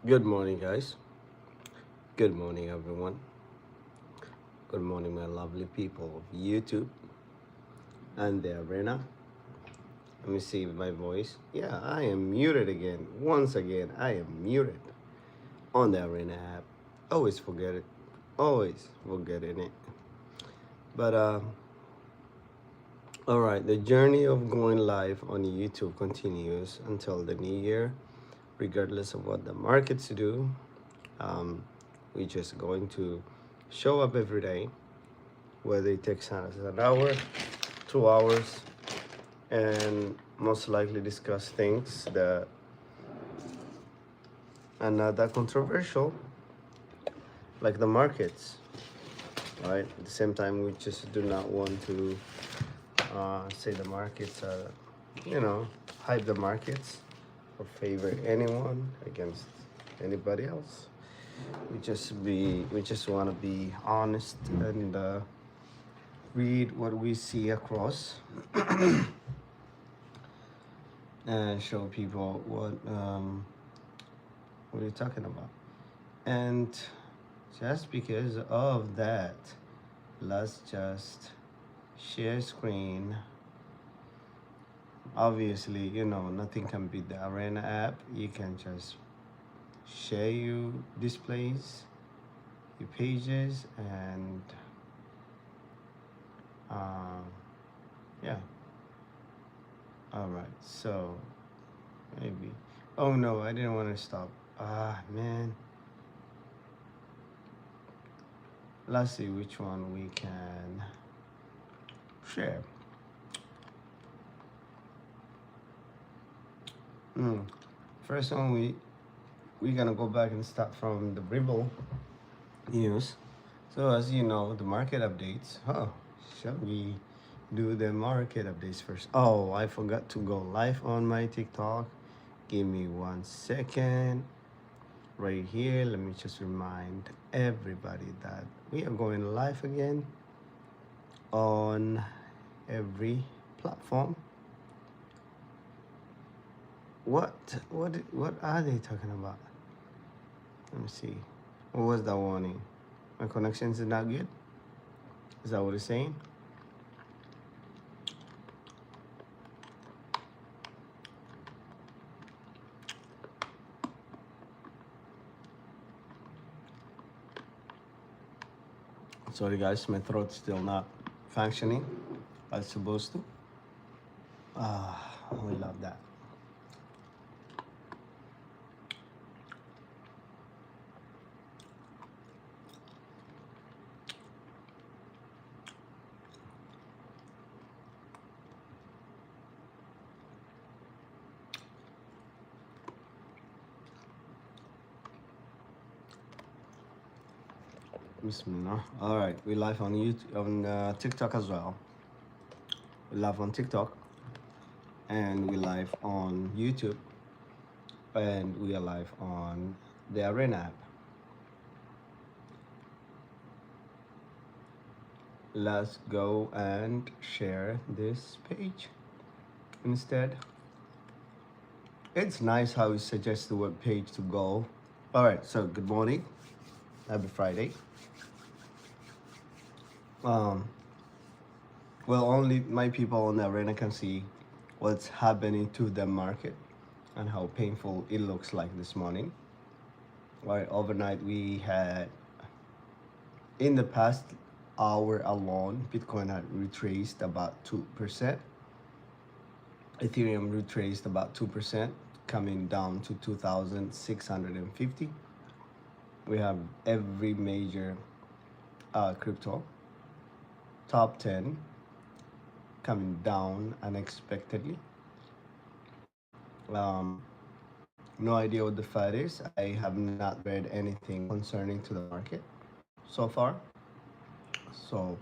Good morning, guys. Good morning, everyone. Good morning, my lovely people of YouTube and the arena. Let me see my voice. Yeah, I am muted again. Once again, I am muted on the arena app. Always forget it. Always forgetting it. But all right. The journey of going live on YouTube continues until the new year, regardless of what the markets do. Um, we're just going to show up every day, whether it takes us an hour, 2 hours, and most likely discuss things that are not that controversial, like the markets, right? At the same time, we just do not want to say the markets are, you know, hype the markets or favor anyone against anybody else. We just want to be honest and read what we see across and show people what are you talking about. And just because of that, let's just share screen. Obviously, nothing can beat the Arena app. You can just share your displays, your pages, and um, yeah. All right, so maybe. Oh no, I didn't want to stop. Ah, man. Let's see which one we can share. Mm. First one, we're gonna go back and start from the Ribble news. So as you know, the market updates. Oh, shall we do the market updates first? Oh, I forgot to go live on my TikTok. Give me 1 second. Right here, let me just remind everybody that we are going live again on every platform. What are they talking about? Let me see. What was that warning? My connection is not good. Is that what it's saying? Sorry guys, my throat's still not functioning as supposed to. We love that. Bismillah. All right, we live on YouTube, on TikTok as well. We live on TikTok, and we live on YouTube, and we are live on the Arena app. Let's go and share this page instead. It's nice how it suggests the web page to go. All right, so good morning. Happy Friday. Well, only my people on the arena can see what's happening to the market and how painful it looks like this morning. Right, overnight we had, in the past hour alone, Bitcoin had retraced about 2%. Ethereum retraced about 2%, coming down to 2,650. We have every major crypto top 10 coming down unexpectedly. No idea what the Fed is. I have not read anything concerning to the market so far. So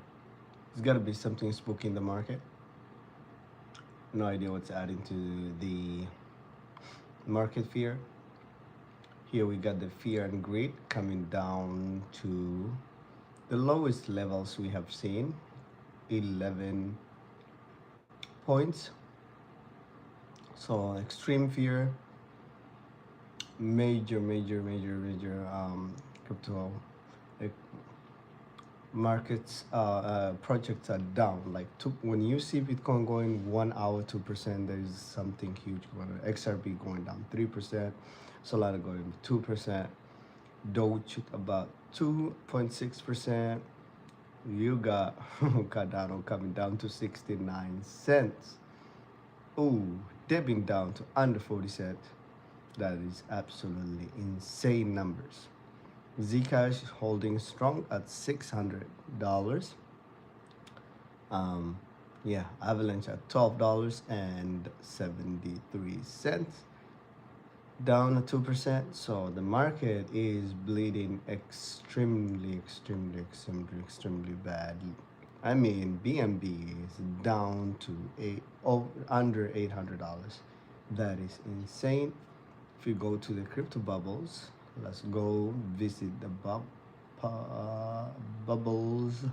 it's got to be something spooky in the market. No idea what's adding to the market fear. Here we got the fear and greed coming down to the lowest levels we have seen, 11 points. So extreme fear major crypto like, markets projects are down. Like when you see Bitcoin going 1 hour 2%, there's something huge going on. XRP going down 3%, Solana going 2%, Doge about 2.6%. You got Cardano coming down to 69 cents. Ooh, dipping down to under 40 cents. That is absolutely insane numbers. Zcash holding strong at $600. Um, yeah, Avalanche at $12.73, down 2%. So the market is bleeding extremely badly. I mean, BNB is down to under $800. That is insane. If you go to the crypto bubbles, let's go visit the bubbles.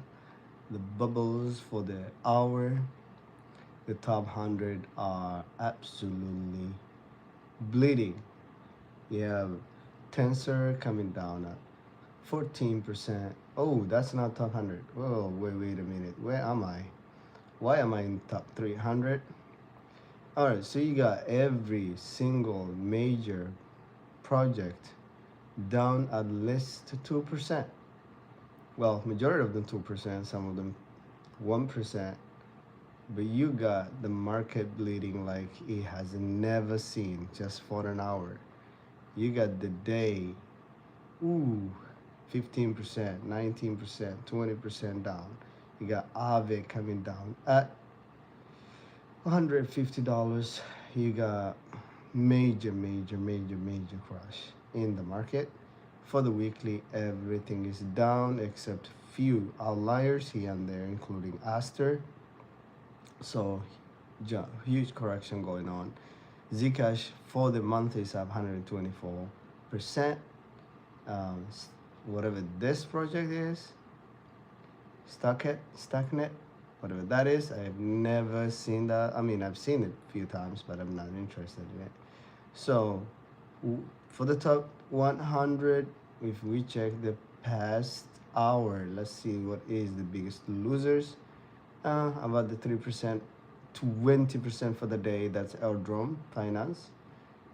The bubbles for the hour. The top 100 are absolutely bleeding. You have Tensor coming down at 14%. Oh, that's not top 100. Oh, wait a minute. Where am I? Why am I in top 300? All right, so you got every single major project down at least 2%. Well, majority of them 2%, some of them 1%. But you got the market bleeding like it has never seen just for an hour. You got the day, ooh, 15%, 19%, 20% down. You got Aave coming down at $150. You got major crash in the market. For the weekly, everything is down except few outliers here and there, including Aster. So huge correction going on. Zcash for the month is up 124%. Whatever this project is, Stacknet, whatever that is, I've never seen that. I mean, I've seen it a few times, but I'm not interested in it. So for the top 100, if we check the past hour, let's see what is the biggest losers. About the 3%, 20% for the day. That's Eldrom Finance.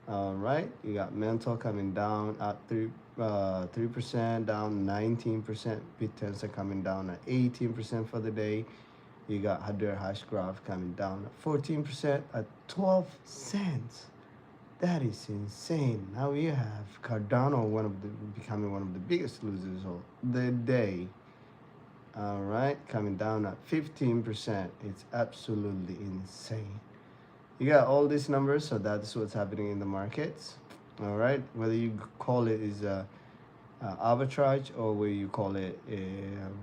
All right, you got Mental coming down at 3%, down 19%. BitTensor coming down at 18% for the day. You got Hader Hashgraph coming down at 14% at 12 cents. That is insane. Now you have Cardano becoming one of the biggest losers of the day. All right, coming down at 15%. It's absolutely insane. You got all these numbers, so that's what's happening in the markets. All right, whether you call it is a arbitrage or whether you call it a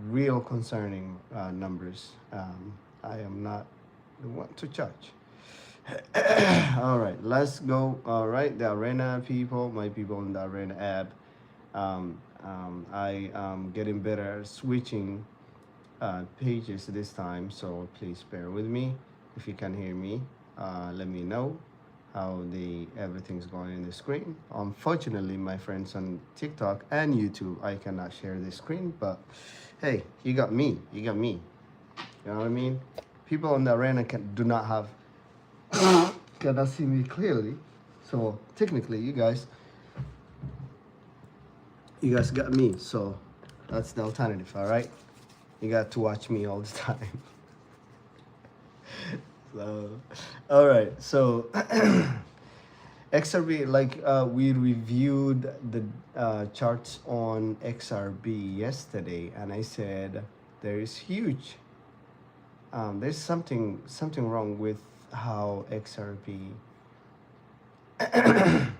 real concerning numbers, I am not the one to judge. All right, let's go. All right, the Arena people, my people in the Arena app, I am getting better at switching pages this time, so please bear with me. If you can hear me, let me know how everything's going in the screen. Unfortunately, my friends on TikTok and YouTube, I cannot share the screen, but hey, you got me. You know what I mean? People on the Arena do not have cannot see me clearly, so technically, you guys got me. So that's the alternative. All right, you got to watch me all the time. So, all right. So, XRB, like we reviewed the charts on XRB yesterday, and I said there is huge. There's something wrong with how XRB, the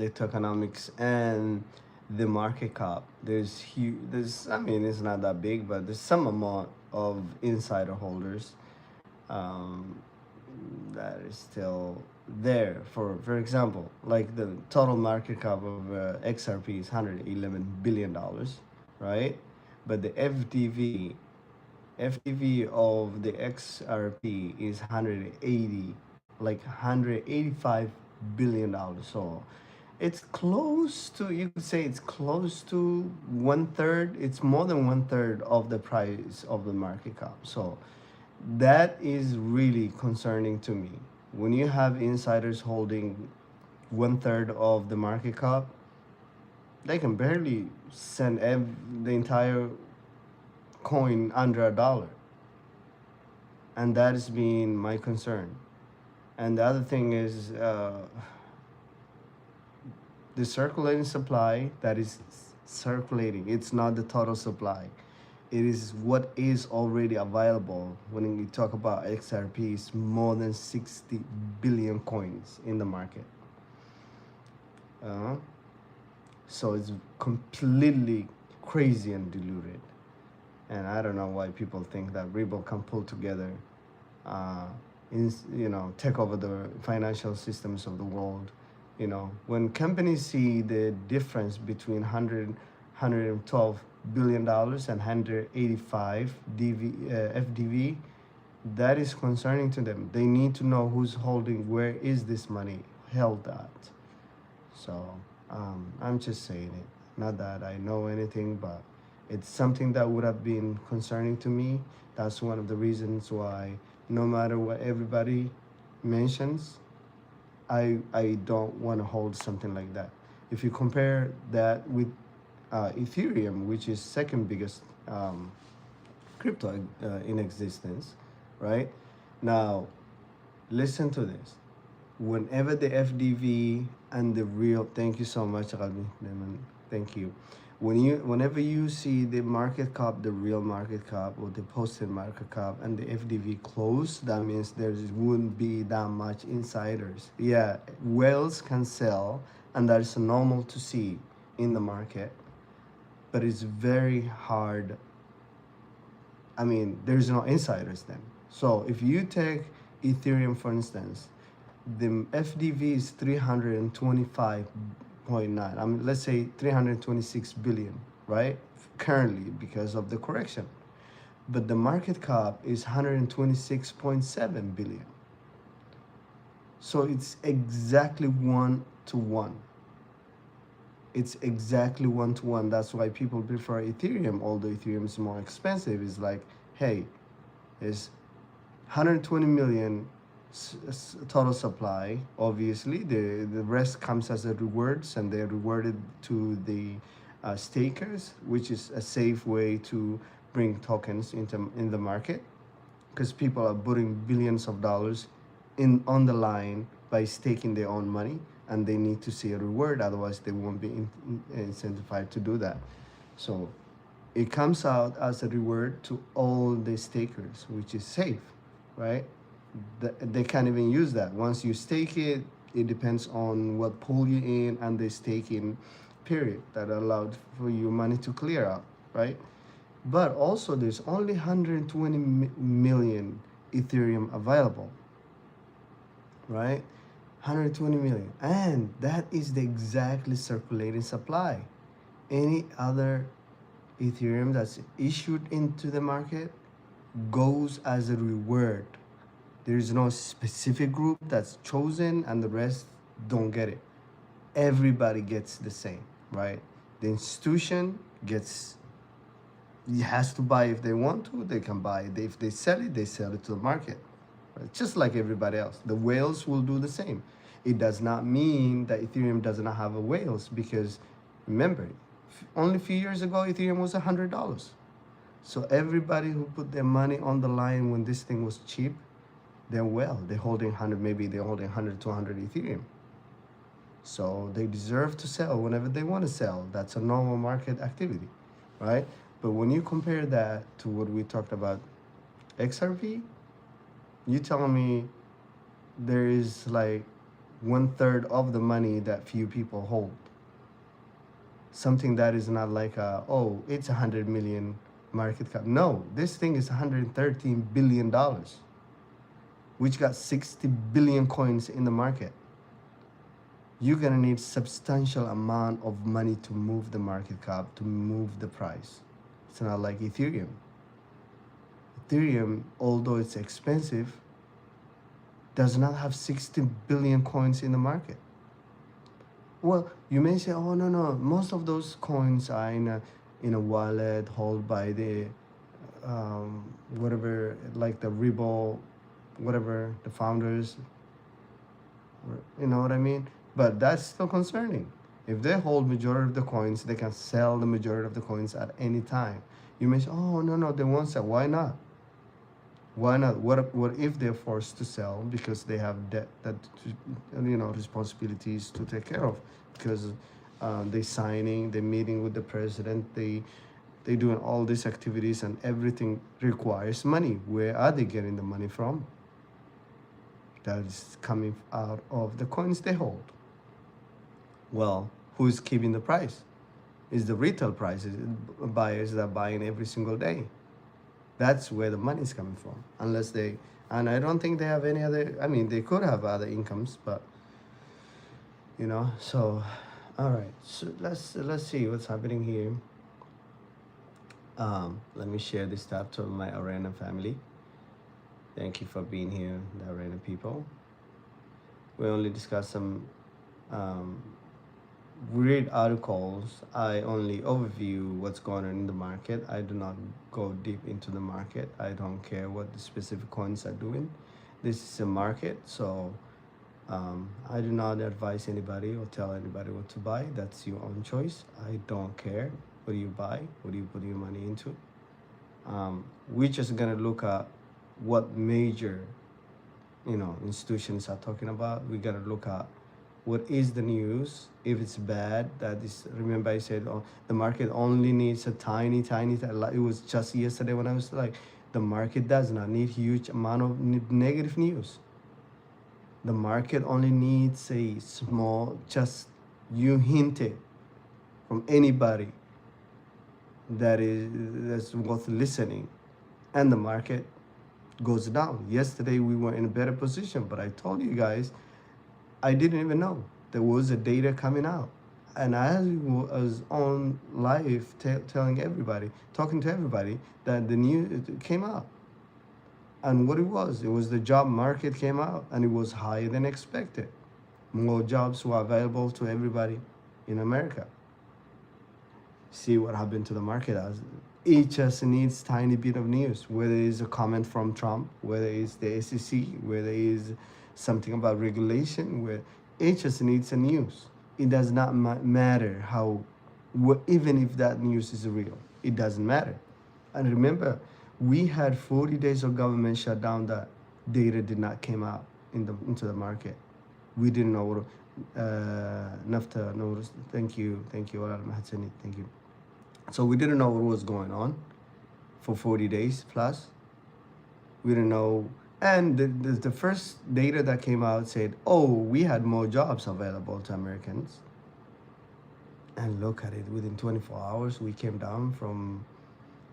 tokenomics and the market cap. There's huge. I mean, it's not that big, but there's some amount of insider holders that is still there. For example, like the total market cap of XRP is $111 billion, right? But the FDV of the XRP is 185 billion dollars. So it's close to, you could say it's close to one third. It's more than one third of the price of the market cap. So that is really concerning to me. When you have insiders holding one third of the market cap, they can barely send the entire coin under a dollar. And that has been my concern. And the other thing is the circulating supply that is circulating. It's not the total supply. It is what is already available. When we talk about XRP, it's more than 60 billion coins in the market. Uh, so it's completely crazy and diluted. And I don't know why people think that Ripple can pull together, take over the financial systems of the world. When companies see the difference between 112 billion dollars and 185 FDV, that is concerning to them. They need to know who's holding, where is this money held at. So I'm just saying it. Not that I know anything, but it's something that would have been concerning to me. That's one of the reasons why, no matter what everybody mentions, I don't want to hold something like that. If you compare that with Ethereum, which is second biggest crypto in existence, right? Now, listen to this. Whenever the FDV and the real, thank you so much, Rami, thank you. Whenever you see the market cap, the real market cap or the posted market cap and the FDV close, that means there wouldn't be that much insiders. Yeah, whales can sell, and that is normal to see in the market, but it's very hard. I mean, there's no insiders then. So if you take Ethereum, for instance, the FDV is 325.9. I mean, let's say 326 billion, right? Currently, because of the correction. But the market cap is 126.7 billion. So it's exactly 1-to-1. It's exactly 1-to-1. That's why people prefer Ethereum, although Ethereum is more expensive. It's like, hey, there's 120 million total supply. Obviously, the rest comes as a rewards, and they're rewarded to the stakers, which is a safe way to bring tokens in the market, because people are putting billions of dollars on the line by staking their own money, and they need to see a reward, otherwise they won't be incentivized to do that. So it comes out as a reward to all the stakers, which is safe, right? They can't even use that. Once you stake it, it depends on what pool you're in and the staking period that allowed for your money to clear out, right? But also there's only 120 million Ethereum available, right? 120 million. And that is the exactly circulating supply. Any other Ethereum that's issued into the market goes as a reward. There is no specific group that's chosen and the rest don't get it. Everybody gets the same, right? The institution has to buy if they want to, they can buy. If they sell it to the market. Right? Just like everybody else. The whales will do the same. It does not mean that Ethereum does not have a whales, because remember, only a few years ago, Ethereum was $100. So everybody who put their money on the line when this thing was cheap, they're holding 100, maybe they're holding 100 to 100 Ethereum. So they deserve to sell whenever they want to sell. That's a normal market activity, right? But when you compare that to what we talked about, XRP, you tell me there is like 1/3 of the money that few people hold. Something that is not like it's 100 million market cap. No, this thing is $113 billion, which got 60 billion coins in the market. You're gonna need substantial amount of money to move the market cap, to move the price. It's not like Ethereum. Ethereum, although it's expensive, does not have 60 billion coins in the market. Well, you may say, oh no, most of those coins are in a wallet held by the whatever, like the Ripple, whatever the founders, you know what I mean? But that's still concerning. If they hold majority of the coins, they can sell the majority of the coins at any time. You may say, oh no, they won't sell. Why not? Why not? What if they're forced to sell because they have debt that responsibilities to take care of, because they signing, they meeting with the president, they doing all these activities, and everything requires money. Where are they getting the money from? That is coming out of the coins they hold. Well, who's keeping the price? Is the retail prices, buyers that are buying every single day. That's where the money is coming from. Unless they, and I don't think they have any other, I mean, they could have other incomes, but, so, all right. So let's see what's happening here. Let me share this tab to my Arena family. Thank you for being here, the Arena people. We only discuss some read articles. I only overview what's going on in the market. I do not go deep into the market. I don't care what the specific coins are doing. This is a market, so I do not advise anybody or tell anybody what to buy. That's your own choice. I don't care what do you buy, what do you put your money into. We're just gonna look at what major institutions are talking about. We gotta look at what is the news. If it's bad, that is, remember I said, the market only needs a tiny, it was just yesterday when I was like, the market does not need huge amount of negative news. The market only needs a small, just you hinted from anybody that's worth listening, and the market goes down. Yesterday we were in a better position, but I told you guys, I didn't even know there was a data coming out, and I was on live telling everybody, talking to everybody, that the news came out. And what it was the job market came out, and it was higher than expected. More jobs were available to everybody in America. See what happened to the market. As it just needs tiny bit of news, whether it's a comment from Trump, whether it's the SEC, whether it's something about regulation, where it just needs a news. It does not matter how, even if that news is real, it doesn't matter. And remember, we had 40 days of government shutdown. That data did not came out into the market. We didn't know what NAFTA notice. Thank you, thank you. So we didn't know what was going on for 40 days plus. We didn't know. And the first data that came out said, oh, we had more jobs available to Americans. And look at it, within 24 hours, we came down from,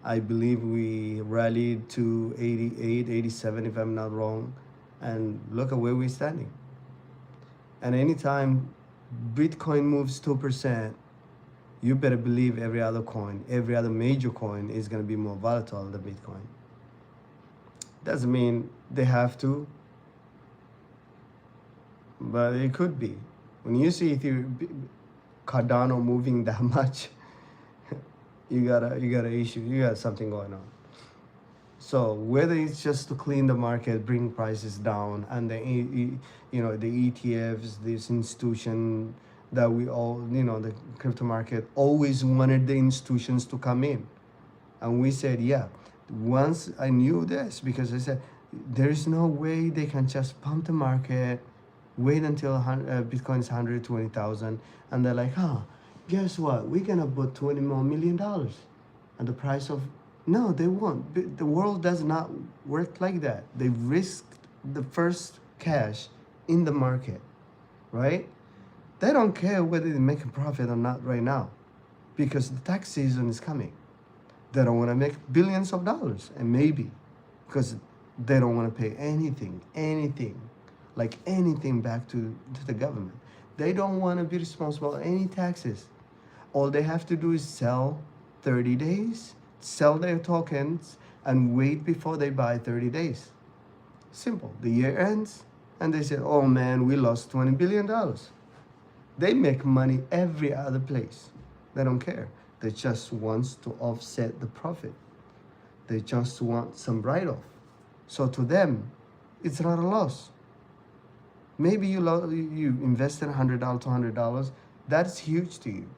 I believe we rallied to 88, 87, if I'm not wrong. And look at where we're standing. And anytime Bitcoin moves 2%, you better believe every other coin, every other major coin is going to be more volatile than Bitcoin. Doesn't mean they have to, but it could be. When you see Cardano moving that much, you got an issue. You got something going on. So whether it's just to clean the market, bring prices down, and the ETFs, this institution that we all, the crypto market always wanted the institutions to come in, and we said, yeah. Once I knew this, because I said, there's no way they can just pump the market, wait until Bitcoin is 120,000, and they're like, guess what? We're gonna put $20 more million at the price of. No, they won't. The world does not work like that. They risked the first cash in the market, right? They don't care whether they make a profit or not right now, because the tax season is coming. They don't want to make billions of dollars, and maybe because they don't want to pay anything back to the government. They don't want to be responsible for any taxes. All they have to do is sell 30 days, sell their tokens, and wait before they buy 30 days. Simple. The year ends, And they say, oh man, we lost $20 billion. They make money every other place. They don't care. They just want to offset the profit. They just want some write-off. So to them, it's not a loss. Maybe you invested $100, $200. That's huge to you.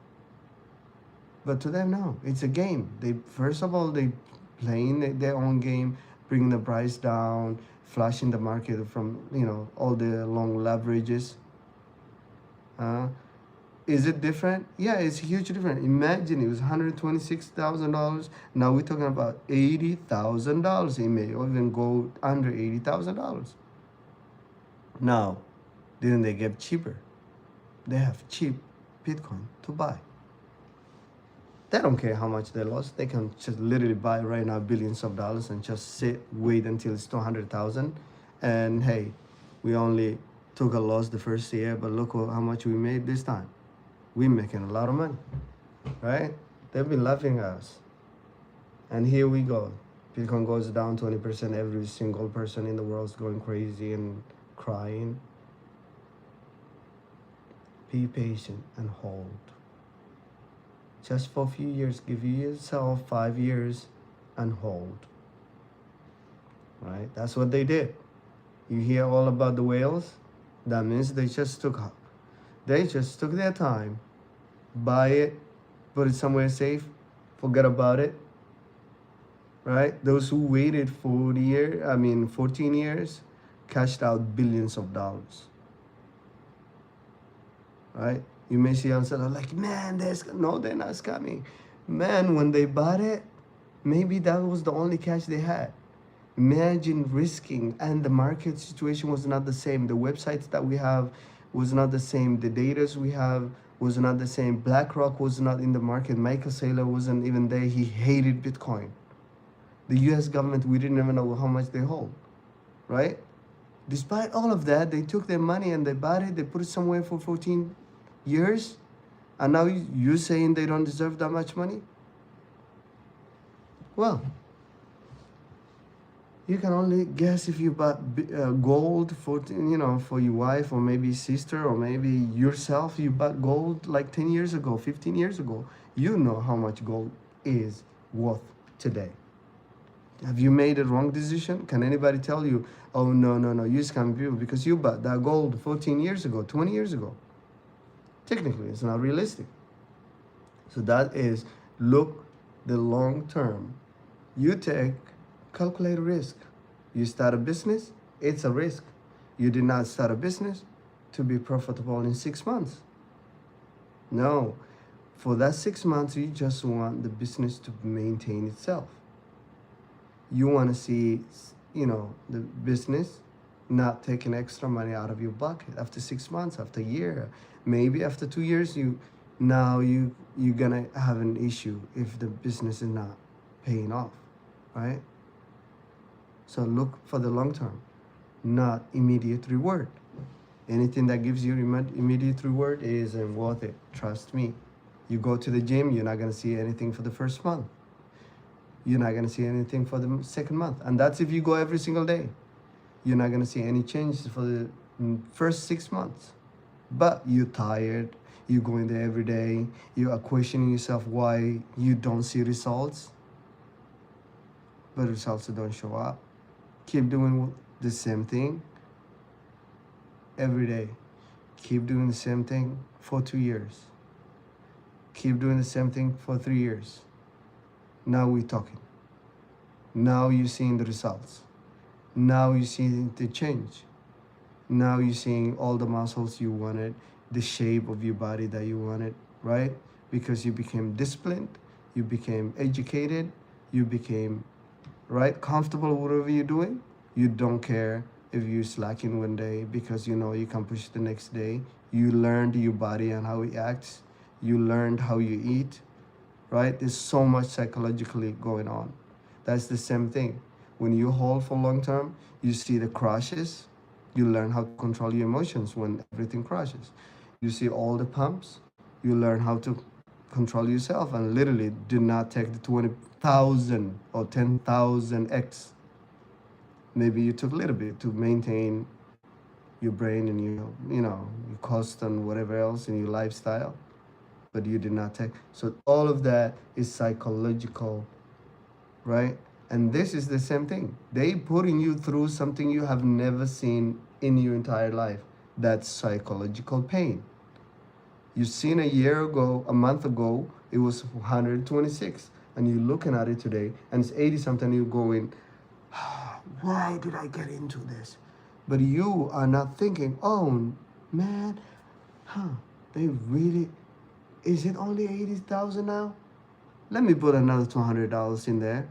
But to them, no, it's a game. They first of all they playing their own game, bringing the price down, flashing the market from all the long leverages. Is it different? Yeah, it's huge different. Imagine it was $126,000. Now we're talking about $80,000. It may even go under $80,000. Now, didn't they get cheaper? They have cheap Bitcoin to buy. They don't care how much they lost. They can just literally buy right now billions of dollars and just wait until it's 200,000. And hey, we only took a loss the first year, but look how much we made this time. We're making a lot of money, right? They've been laughing at us. And here we go. Bitcoin goes down 20%. Every single person in the world is going crazy and crying. Be patient and hold. Just for a few years, give yourself 5 years and hold. Right? That's what they did. You hear all about the whales? That means they just took their time, buy it, put it somewhere safe, forget about it. Right? Those who waited 14 years, cashed out billions of dollars. Right? You may see on sale like, man, no, they're not scamming. Man, when they bought it, maybe that was the only cash they had. Imagine risking, and the market situation was not the same. The websites that we have was not the same. The data we have was not the same. BlackRock was not in the market. Michael Saylor wasn't even there. He hated Bitcoin. The US government, we didn't even know how much they hold, right? Despite all of that, they took their money and they bought it. They put it somewhere for 14 years. And now you're saying they don't deserve that much money? Well, you can only guess if you bought gold for your wife or maybe sister or maybe yourself. You bought gold like 10 years ago, 15 years ago. You know how much gold is worth today. Have you made a wrong decision? Can anybody tell you, oh, no, you scam people because you bought that gold 14 years ago, 20 years ago? Technically, it's not realistic. So that is, look the long term. You take calculate risk. You start a business, it's a risk. You did not start a business to be profitable in 6 months. No, for that 6 months, you just want the business to maintain itself. You want to see, the business not taking extra money out of your pocket after 6 months, after a year, maybe after 2 years. You're gonna have an issue if the business is not paying off, right? So look for the long term, not immediate reward. Anything that gives you immediate reward isn't worth it. Trust me. You go to the gym, you're not gonna see anything for the first month. You're not gonna see anything for the second month, and that's if you go every single day. You're not gonna see any changes for the first 6 months. But you're tired, you're going there every day, you are questioning yourself why you don't see results, but results don't show up. Keep doing the same thing every day. Keep doing the same thing for 2 years. Keep doing the same thing for 3 years. Now we're talking. Now you're seeing the results. Now you're seeing the change. Now you're seeing all the muscles you wanted, the shape of your body that you wanted, right? Because you became disciplined, you became educated, you became, right, comfortable with whatever you're doing. You don't care if you're slacking one day because you know you can push the next day. You learned your body and how it acts. You learned how you eat, right? There's so much psychologically going on. That's the same thing. When you hold for long term, you see the crashes. You learn how to control your emotions when everything crashes. You see all the pumps. You learn how to control yourself and literally do not take the 20,000 or 10,000x. Maybe you took a little bit to maintain your brain and your cost and whatever else in your lifestyle, but you did not take. So all of that is psychological, right? And this is the same thing. They putting you through something you have never seen in your entire life. That's psychological pain. You seen a year ago, a month ago, it was 126, and you're looking at it today, and it's 80 something. You're going, why did I get into this? But you are not thinking, oh man, they really, is it only 80,000 now? Let me put another $200 in there.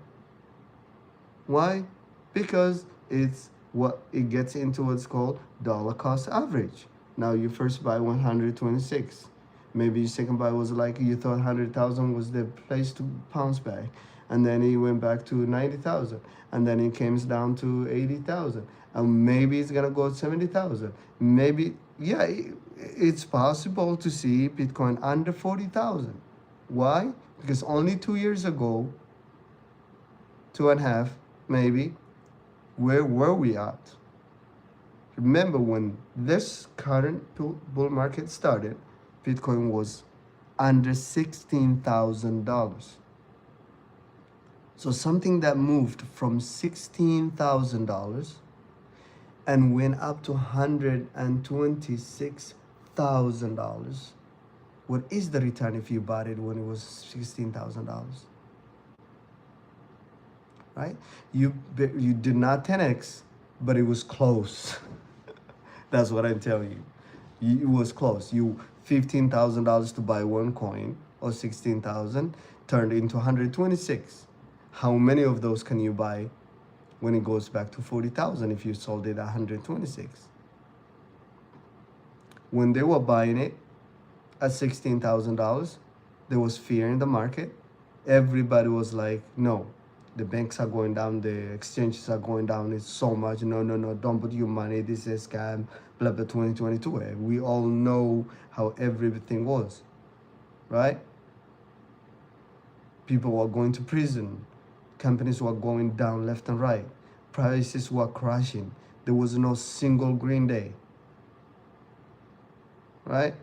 Why? Because it's what it gets into what's called dollar cost average. Now you first buy 126. Maybe your second buy was like you thought 100,000 was the place to bounce back, and then it went back to 90,000, and then it comes down to 80,000, and maybe it's gonna go 70,000. Maybe it's possible to see Bitcoin under 40,000. Why? Because only 2 years ago, 2.5 maybe, where were we at? Remember when this current bull market started, Bitcoin was under $16,000. So something that moved from $16,000 and went up to $126,000. What is the return if you bought it when it was $16,000? Right? You did not 10x, but it was close. That's what I'm telling you. It was close. You $15,000 to buy one coin, or 16,000 turned into 126. How many of those can you buy when it goes back to 40,000 if you sold it at 126? When they were buying it at $16,000, there was fear in the market. Everybody was like, no, the banks are going down, the exchanges are going down, it's so much, no, don't put your money, this is a scam, blah, blah, 2022. We all know how everything was, right? People were going to prison, companies were going down left and right, prices were crashing, there was no single green day, right?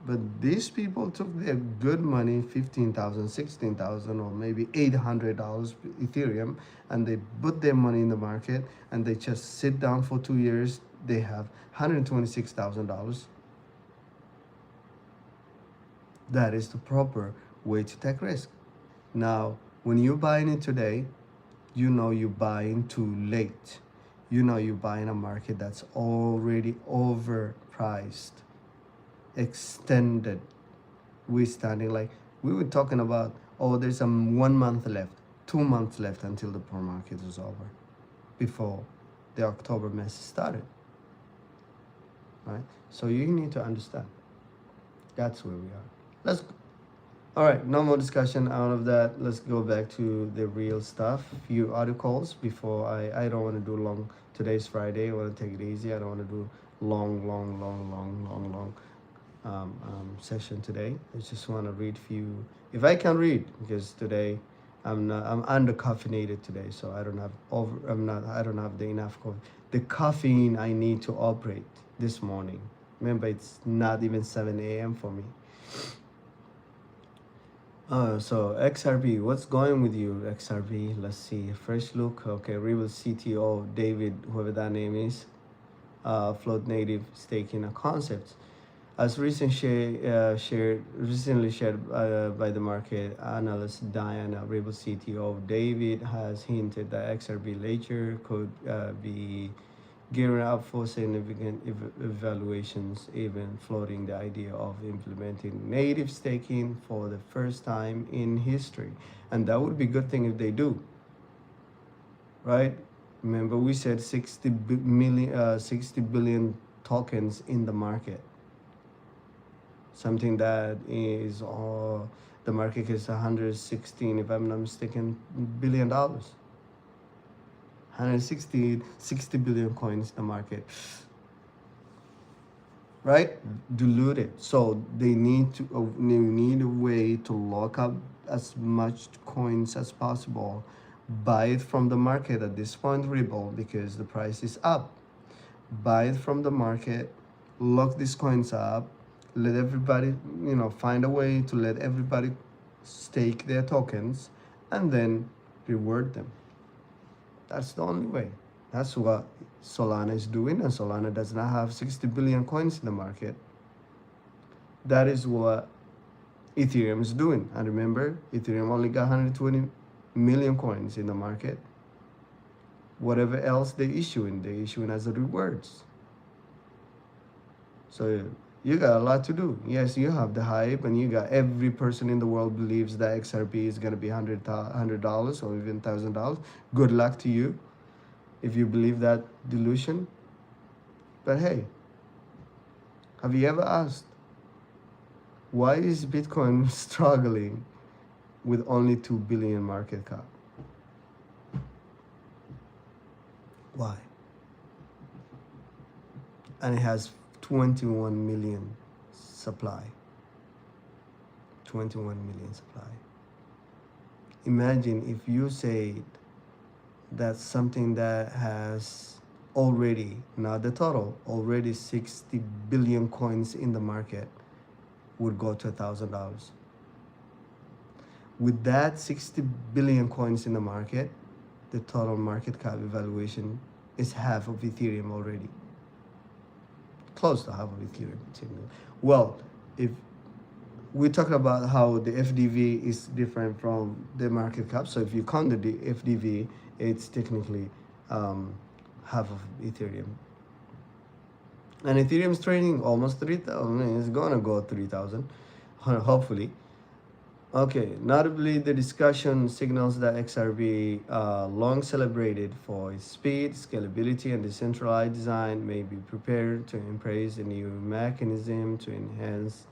But these people took their good money, 15,000, 16,000, or maybe $800 Ethereum, and they put their money in the market, and they just sit down for 2 years. They have $126,000. That is the proper way to take risk. Now, when you're buying it today, you know you're buying too late. You know you're buying a market that's already overpriced, extended. We're standing like we were talking about, oh, there's 1 month left, 2 months left until the poor market is over, before the October mess started, right? So you need to understand that's where we are. All right, no more discussion out of that. Let's go back to the real stuff. Few articles before I don't want to do long. Today's Friday. I want to take it easy. I don't want to do long session today. I just want to read few, if I can read, because today I'm under caffeinated today, so I don't have the enough coffee. The caffeine I need to operate this morning. Remember, it's not even 7 a.m. for me. So XRP, what's going with you, XRP? Let's see. First look. Okay, Rebel CTO David, whoever that name is, Float Native staking a concept. As recently shared by the market analyst Diana, Rebel CTO David has hinted that XRP later could be gearing up for significant evaluations, even floating the idea of implementing native staking for the first time in history. And that would be a good thing if they do, right? Remember, we said 60 billion tokens in the market. Something that is, the market is 116, if I'm not mistaken, $billion. 60 billion coins in the market, right? Diluted. So they need a way to lock up as much coins as possible, buy it from the market at this point, Ripple, because the price is up. buy it from the market, lock these coins up, let everybody, find a way to let everybody stake their tokens, and then reward them. That's the only way. That's what Solana is doing, and Solana does not have 60 billion coins in the market. That is what Ethereum is doing. And remember, Ethereum only got 120 million coins in the market. Whatever else they issuing as a rewards. So you got a lot to do. Yes, you have the hype, and you got every person in the world believes that XRP is gonna be $100 or even $1,000. Good luck to you if you believe that delusion. But hey, have you ever asked, why is Bitcoin struggling with only 2 billion market cap? Why? And it has 21 million supply. 21 million supply. Imagine if you said that something that has already, not the total, already 60 billion coins in the market would go to $1,000. With that 60 billion coins in the market, the total market cap evaluation is half of Ethereum already. Close to half of Ethereum. Well, if we talk about how the FDV is different from the market cap, so if you count the FDV, it's technically half of Ethereum. And Ethereum is trading almost 3,000. It's gonna go 3,000, hopefully. Okay, notably the discussion signals that XRP, long celebrated for its speed, scalability, and decentralized design, may be prepared to embrace a new mechanism to enhance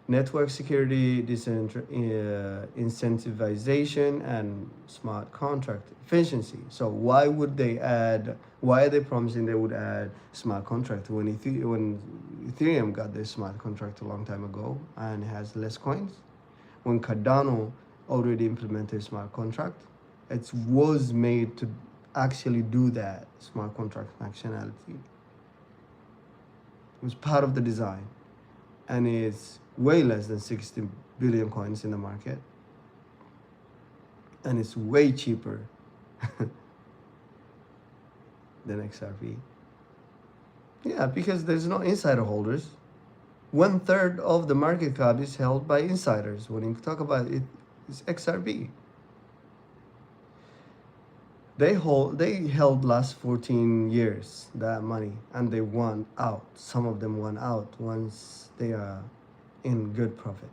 network security, incentivization, and smart contract efficiency. So why are they promising they would add smart contract when Ethereum got this smart contract a long time ago and has less coins? When Cardano already implemented smart contract, it was made to actually do that smart contract functionality. It was part of the design, and it's way less than 60 billion coins in the market, and it's way cheaper than XRP. Yeah, because there's no insider holders. 1/3 of the market cap is held by insiders. When you talk about it, it's XRP. They held last 14 years that money, and they won out. Some of them won out once they are in good profit.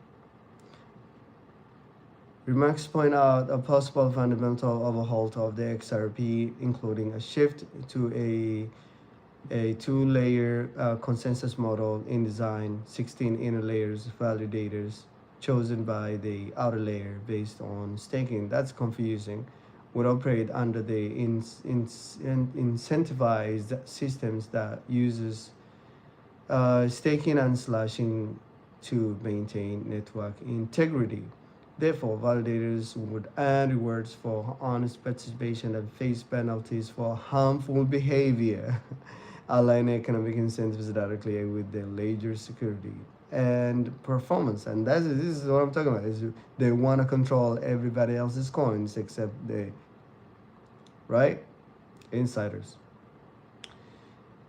Remarks point out a possible fundamental overhaul of the XRP, including a shift to a two-layer consensus model in design, 16 inner layers validators chosen by the outer layer based on staking. That's confusing. Would operate under the incentivized systems that uses staking and slashing to maintain network integrity. Therefore, validators would earn rewards for honest participation and face penalties for harmful behavior. Align economic incentives directly with the ledger security and performance. And this is what I'm talking about. Is they want to control everybody else's coins except right? Insiders.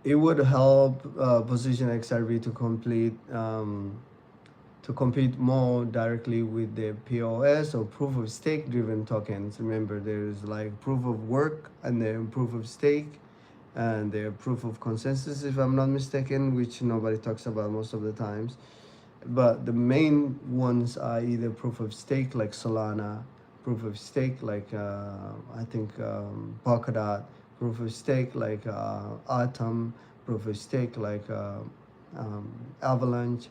It would help position XRP to compete more directly with the POS or proof of stake driven tokens. Remember, there's like proof of work and then proof of stake and the proof of consensus, if I'm not mistaken, which nobody talks about most of the times. But the main ones are either proof of stake like Solana, proof of stake like I think Polkadot, proof of stake like Atom, proof of stake like Avalanche.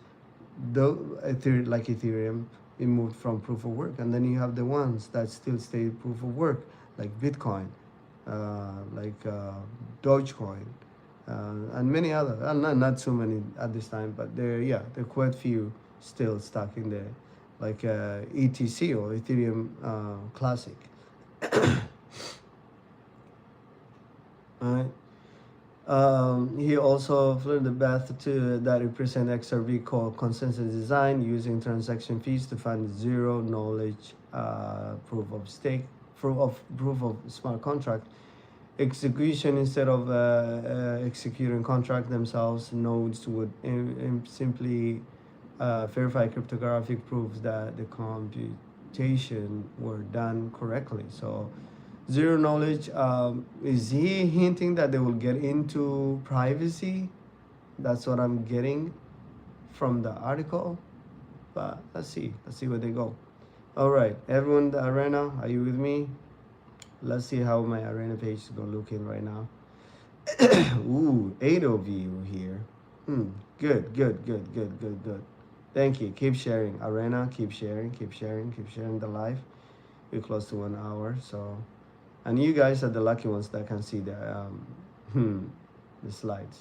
Like Ethereum, it moved from proof of work, and then you have the ones that still stay proof of work, like Bitcoin, like Dogecoin, and many other. Not so many at this time, but there are quite few still stuck in there, like ETC or Ethereum Classic. All right. He also floated the path to that represent XRP called consensus design using transaction fees to fund zero knowledge proof of stake, proof of smart contract execution instead of executing contract themselves. Nodes would simply verify cryptographic proofs that the computation were done correctly. So zero knowledge, is he hinting that they will get into privacy? That's what I'm getting from the article, but let's see where they go. All right, everyone, the arena, are you with me? Let's see how my arena page is gonna look in right now. Ooh, 8 of you here. Good. Thank you. Keep sharing. Arena, keep sharing the live. We're close to 1 hour, so. And you guys are the lucky ones that can see the slides.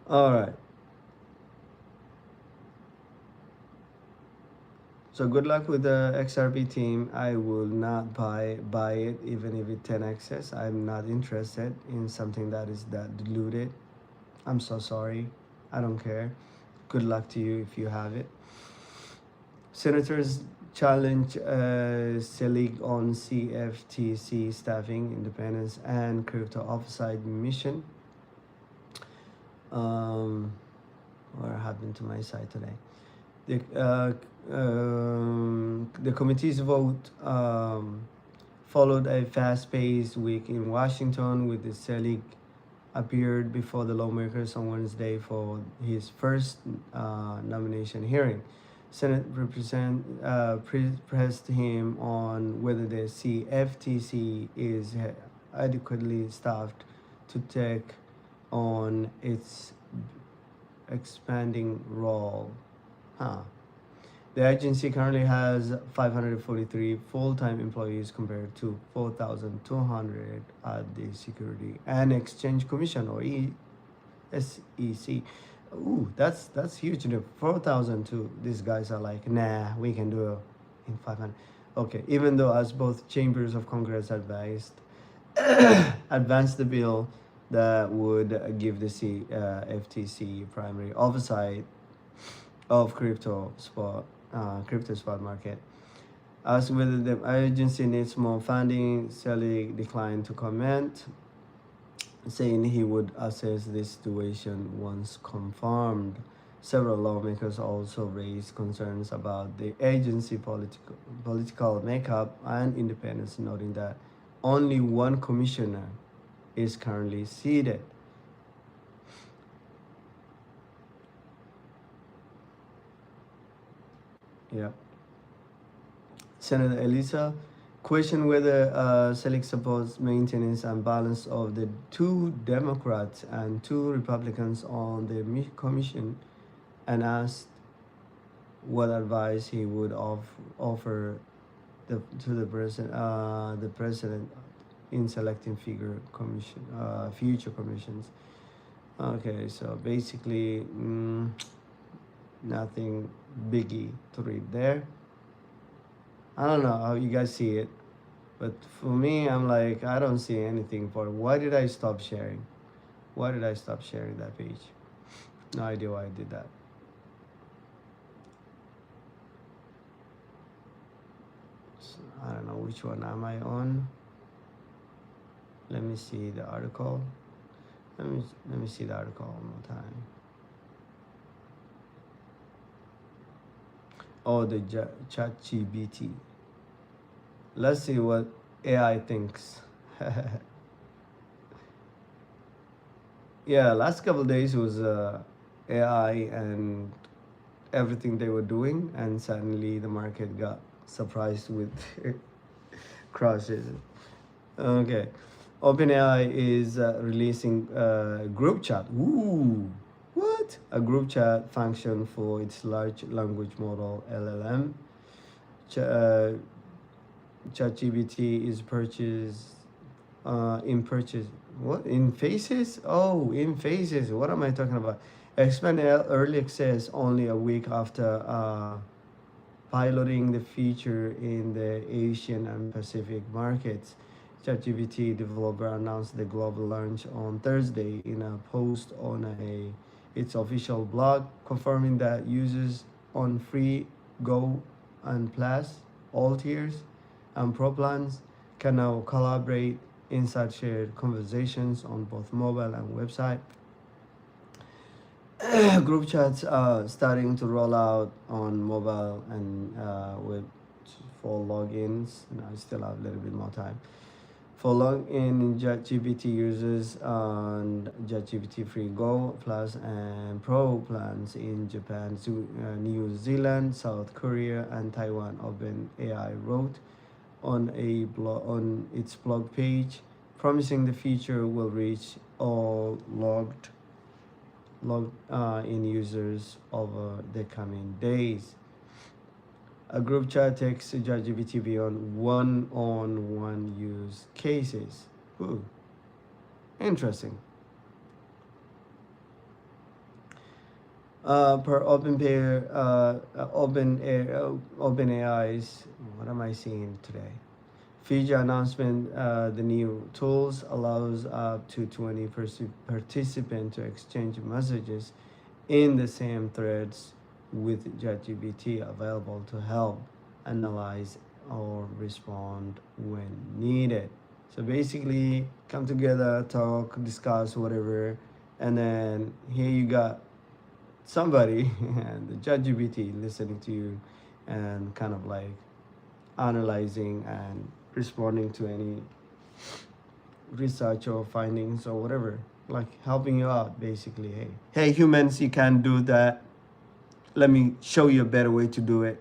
All right. So good luck with the XRP team. I will not buy it even if it 10x's. I'm not interested in something that is that diluted. I'm so sorry. I don't care. Good luck to you if you have it. Senators challenge Selig on CFTC staffing, independence, and crypto oversight mission. What happened to my site today? The committee's vote followed a fast-paced week in Washington, with the Selig appeared before the lawmakers on Wednesday for his first nomination hearing. Senate pressed him on whether the CFTC is adequately staffed to take on its expanding role. The agency currently has 543 full-time employees compared to 4,200 at the Security and Exchange Commission, or SEC. Ooh, that's huge. 4,002. These guys are like, nah, we can do it in 500. Okay, even though as both chambers of Congress advised, advanced the bill that would give the FTC primary oversight of crypto spot market. As whether the agency needs more funding, Selig declined to comment, saying he would assess the situation once confirmed. Several lawmakers also raised concerns about the agency political makeup and independence, noting that only one commissioner is currently seated. Yeah. Senator Elisa questioned whether Selig supports maintenance and balance of the 2 Democrats and 2 Republicans on the commission, and asked what advice he would offer to the president in selecting future commissions. Okay, so basically, nothing biggie to read there. I don't know how you guys see it, but for me, I'm like, I don't see anything for it. Why did I stop sharing? Why did I stop sharing that page? No idea why I did that. So, I don't know which one am I on. Let me see the article. Let me see the article one more time. Oh, the ChatGPT. Let's see what AI thinks. Yeah, last couple of days was AI and everything they were doing, and suddenly the market got surprised with crashes. Okay, OpenAI is releasing group chat. Ooh, what? A group chat function for its large language model LLM. ChatGPT is purchased in purchase. What? In phases? Oh, in phases. What am I talking about? Expand early access only a week after piloting the feature in the Asian and Pacific markets. ChatGPT developer announced the global launch on Thursday in a post on its official blog, confirming that users on free, Go, and Plus, all tiers, and Pro plans can now collaborate inside shared conversations on both mobile and website. Group chats are starting to roll out on mobile and with for logins. And I still have a little bit more time. For login JetGPT users on JetGPT Free Go Plus and Pro plans in Japan, New Zealand, South Korea, and Taiwan, OpenAI wrote on its blog page, promising the feature will reach all logged in users over the coming days. A group chat takes ChatGPT beyond one-on-one use cases. Ooh, interesting. Per OpenAI's, what am I seeing today? Feature announcement, the new tools allows up to 20 participants to exchange messages in the same threads, with ChatGPT available to help analyze or respond when needed. So basically, come together, talk, discuss, whatever, and then here you got somebody and the ChatGPT listening to you and kind of like analyzing and responding to any research or findings or whatever, like helping you out basically. Hey humans, you can't do that, let me show you a better way to do it.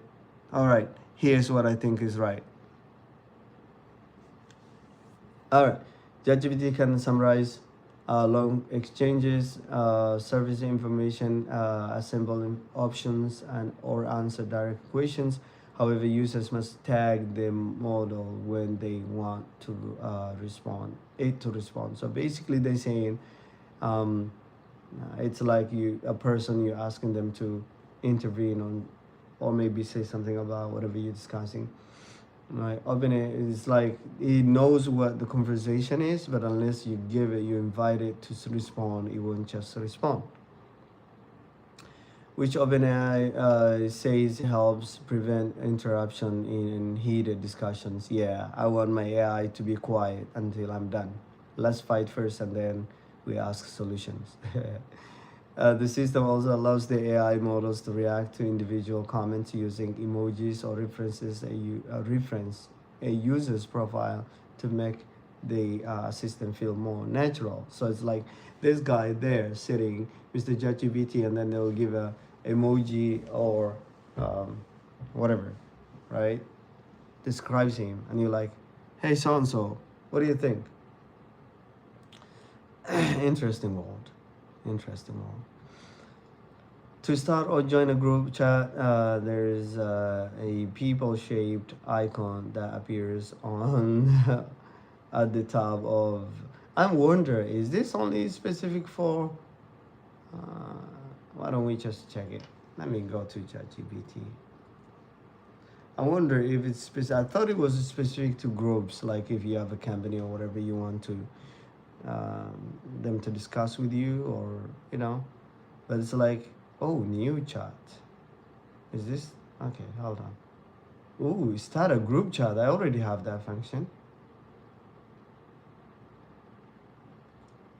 All right, here's what I think is right. All right, ChatGPT can summarize long exchanges, service information, assemble options, and or answer direct questions. However, users must tag the model when they want to respond. So basically, they're saying it's like a person, you're asking them to intervene on, or maybe say something about whatever you're discussing. Right, OpenAI is like, it knows what the conversation is, but unless you you invite it to respond, it won't just respond. Which OpenAI says helps prevent interruption in heated discussions. Yeah, I want my AI to be quiet until I'm done. Let's fight first and then we ask solutions. The system also allows the AI models to react to individual comments using emojis or references reference a user's profile to make the system feel more natural. So it's like this guy there sitting, Mr. ChatGPT, and then they'll give a emoji or whatever, right? Describes him, and you're like, hey, so and so, what do you think? Interesting world. To start or join a group chat, there's a people-shaped icon that appears on at the top of. I wonder, is this only specific for? Why don't we just check it? Let me go to ChatGPT. I wonder if it's specific. I thought it was specific to groups, like if you have a company or whatever you want to them to discuss with you, or but it's like, oh, new chat. Is this okay? Hold on. Ooh, start a group chat. I already have that function.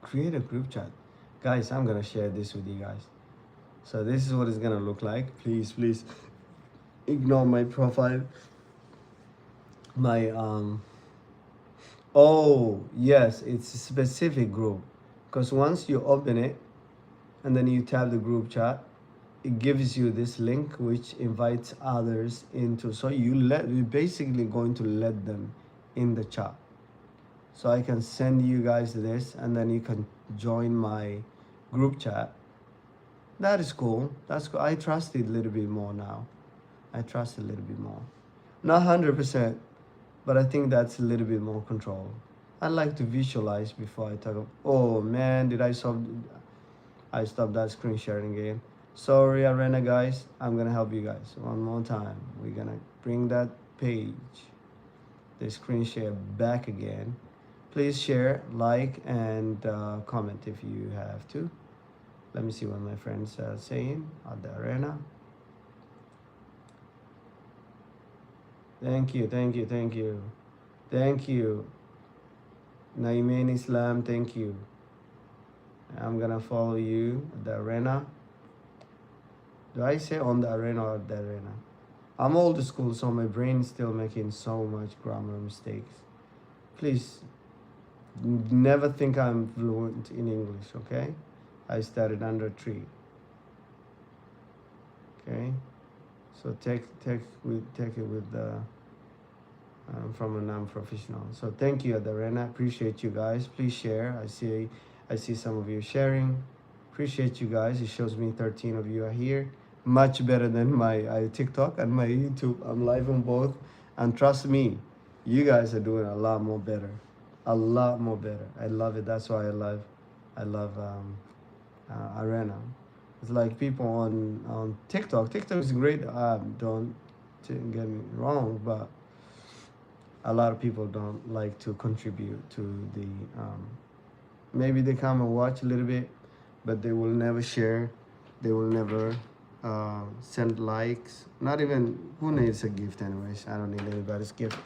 Create a group chat. Guys, I'm gonna share this with you guys. So this is what it's gonna look like. Please ignore my profile. My oh yes, it's a specific group, because once you open it and then you tap the group chat, it gives you this link which invites others into. So you're basically going to let them in the chat. So I can send you guys this, and then you can join my group chat. That is cool. That's cool. I trust it a little bit more now. Not 100%, but I think that's a little bit more control. I like to visualize before I talk. Oh man, I stopped that screen sharing again. Sorry, Arena guys. I'm gonna help you guys one more time. We're gonna bring that page, the screen share back again. Please share, like, and comment if you have to. Let me see what my friends are saying at the Arena. Thank you, thank you, thank you. Thank you. Naiman Islam, thank you. I'm gonna follow you at the Arena. Do I say on the Arena or at the Arena? I'm old school, so my brain is still making so much grammar mistakes. Please never think I'm fluent in English, okay? I studied under 3. Okay? So take it with the from a non-professional. So thank you, Adarena. Appreciate you guys. Please share. I see some of you sharing. Appreciate you guys. It shows me 13 of you are here. Much better than my TikTok and my YouTube. I'm live on both, and trust me, you guys are doing a lot more better. A lot more better. I love it. That's why I love Arena. It's like people on TikTok. TikTok is great. Don't get me wrong, but a lot of people don't like to contribute to the. Maybe they come and watch a little bit, but they will never share. They will never send likes. Not even, who needs a gift anyways? I don't need anybody's gift.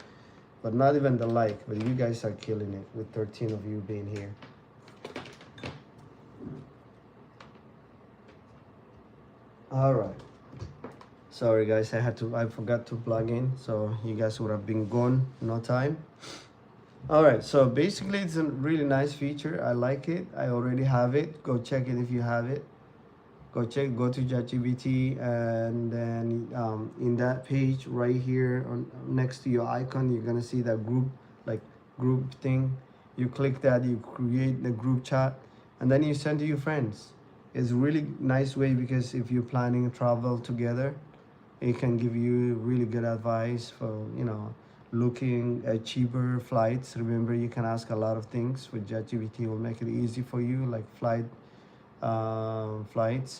But not even the like. But you guys are killing it with 13 of you being here. All right. Sorry guys, I forgot to plug in, so you guys would have been gone no time. All right, so basically it's a really nice feature. I like it. I already have it. Go check it if you have it. Go to ChatGPT, and then in that page right here next to your icon, you're gonna see that group thing. You click that, you create the group chat, and then you send to your friends. It's a really nice way, because if you're planning travel together, it can give you really good advice for, looking at cheaper flights. Remember, you can ask a lot of things with ChatGPT. Will make it easy for you, like flights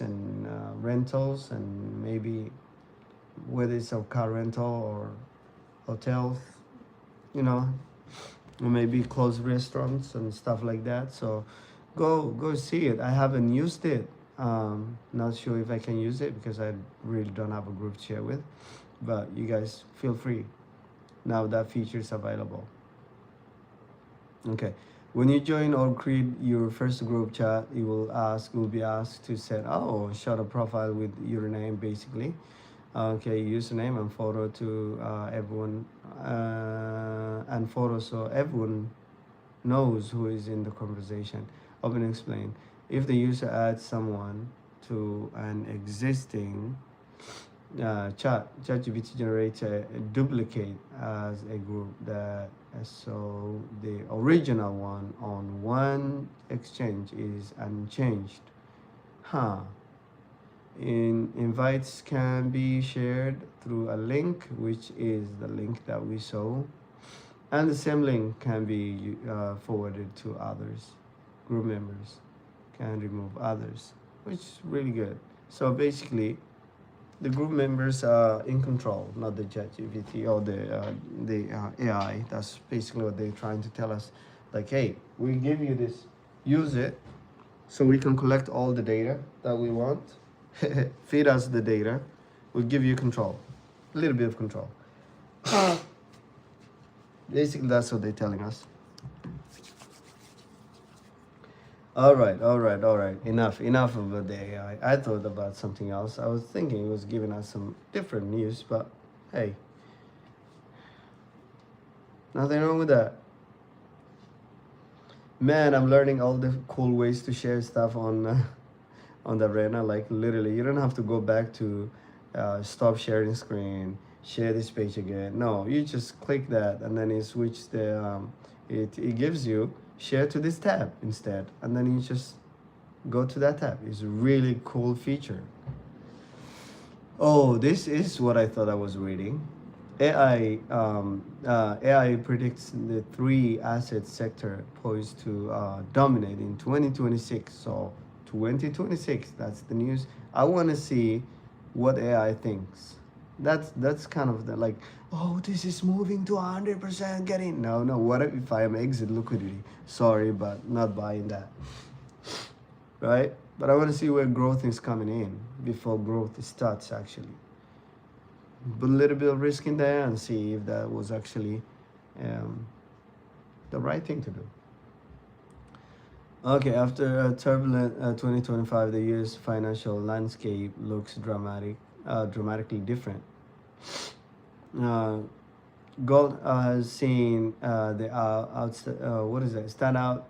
and rentals, and maybe whether it's a car rental or hotels, or maybe closed restaurants and stuff like that. So go see it. I haven't used it. Not sure if I can use it because I really don't have a group to share with, but you guys feel free. Now that feature is available. Okay, when you join or create your first group chat, you will be asked to set share a profile with your name, basically. Okay, username and photo to everyone, and photo, so everyone knows who is in the conversation. Open and explain. If the user adds someone to an existing ChatGPT generates a duplicate as a group so the original one on one exchange is unchanged. Invites can be shared through a link, which is the link that we saw, and the same link can be forwarded to others. Group members can remove others, which is really good. So basically, the group members are in control, not the ChatGPT or the AI. That's basically what they're trying to tell us. Like, hey, we give you this, use it, so we can collect all the data that we want. Feed us the data. We'll give you control, a little bit of control. Basically, that's what they're telling us. All right. Enough about the AI. I thought about something else. I was thinking it was giving us some different news, but hey, nothing wrong with that. Man, I'm learning all the cool ways to share stuff on the Arena. Like literally, you don't have to go back to stop sharing screen, share this page again. No, you just click that, and then it switch the it gives you share to this tab instead, and then you just go to that tab. It's a really cool feature. Oh, this is what I thought I was reading. AI predicts the 3 asset sector poised to dominate in 2026. So 2026. That's the news. I want to see what AI thinks. That's kind of the like, oh, this is moving to 100% getting. No, no. What if I am exit liquidity? Sorry, but not buying that. Right? But I want to see where growth is coming in before growth starts actually. Put a little bit of risk in there and see if that was actually um, the right thing to do. Okay, after a turbulent 2025, the year's financial landscape looks dramatically different. Uh, Gold has seen what is that?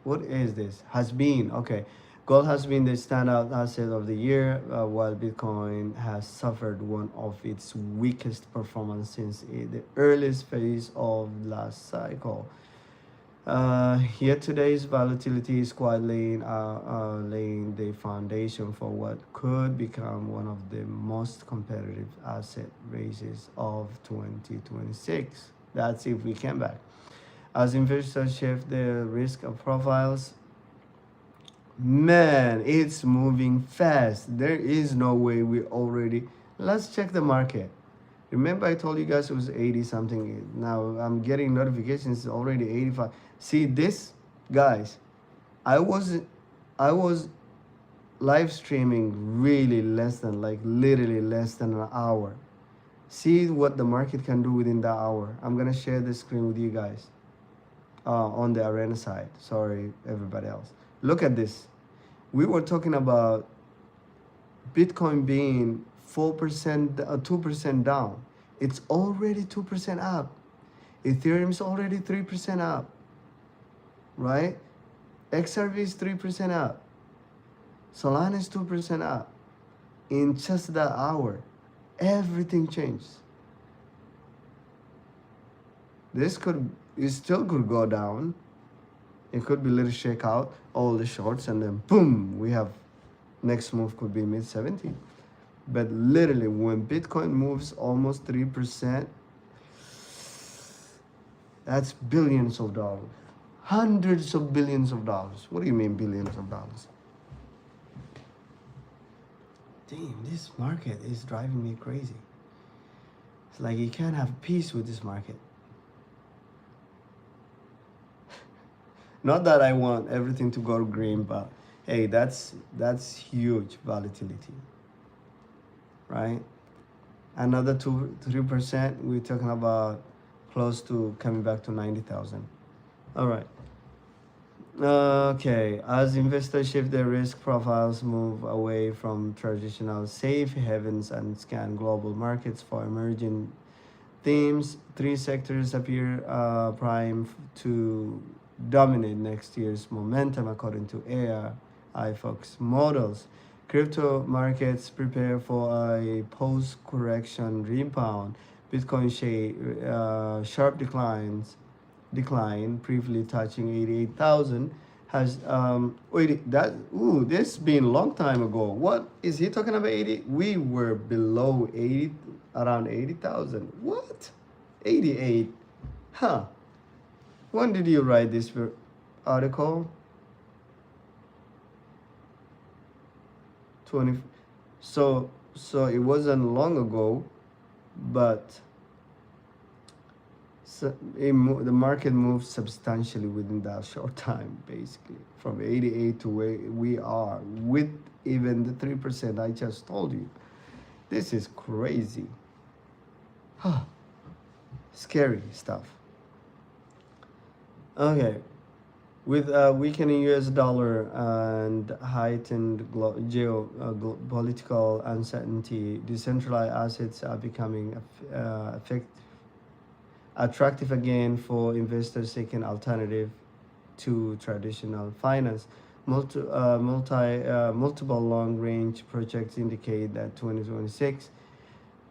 What is this? Has been okay. Gold has been the standout asset of the year, while Bitcoin has suffered one of its weakest performance since the earliest phase of last cycle. Yet today's volatility is quietly laying the foundation for what could become one of the most competitive asset races of 2026. That's if we come back. As investors shift their risk profiles, man, it's moving fast. There is no way we already. Let's check the market. Remember, I told you guys it was 80 something. Now I'm getting notifications, it's already 85. See this, guys. I was, I was live streaming really less than like literally less than an hour. See what the market can do within that hour. I'm gonna share the screen with you guys on the arena side. Sorry, everybody else. Look at this. We were talking about Bitcoin being 4%, 2% down. It's already 2% up. Ethereum's already 3% up, right? XRP is 3% up. Solana is 2% up. In just that hour, everything changed. It still could go down. It could be a little shake out, all the shorts, and then boom, we have next move could be mid 70. But literally, when Bitcoin moves almost 3%, that's billions of dollars. Hundreds of billions of dollars. What do you mean billions of dollars? Damn, this market is driving me crazy. It's like you can't have peace with this market. Not that I want everything to go green, but hey, that's huge volatility, right? Another 3%, we're talking about close to coming back to 90,000. All right. Okay, as investors shift their risk profiles, move away from traditional safe havens and scan global markets for emerging themes, three sectors appear primed to dominate next year's momentum according to iFox models. Crypto markets prepare for a post-correction rebound. Bitcoin sharp decline, briefly touching 88,000. Has this been a long time ago. What is he talking about? 80? We were below 80, around 80,000. What? 88? Huh? When did you write this article? 20. So it wasn't long ago, but the market moved substantially within that short time, basically from 88 to where we are with even the 3% I just told you. This is crazy. Scary stuff. Okay, with weakening U.S. dollar and heightened geopolitical uncertainty, decentralized assets are becoming attractive again for investors seeking alternative to traditional finance. Multiple long-range projects indicate that 2026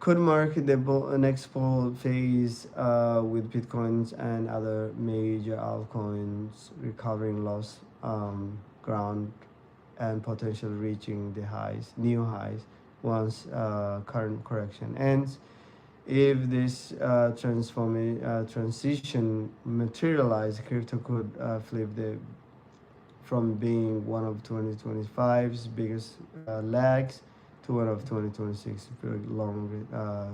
could mark the next bull phase, with Bitcoins and other major altcoins recovering lost ground and potentially reaching the new highs once current correction ends. If this transition materializes, crypto could flip the from being one of 2025's biggest lags to one of 2026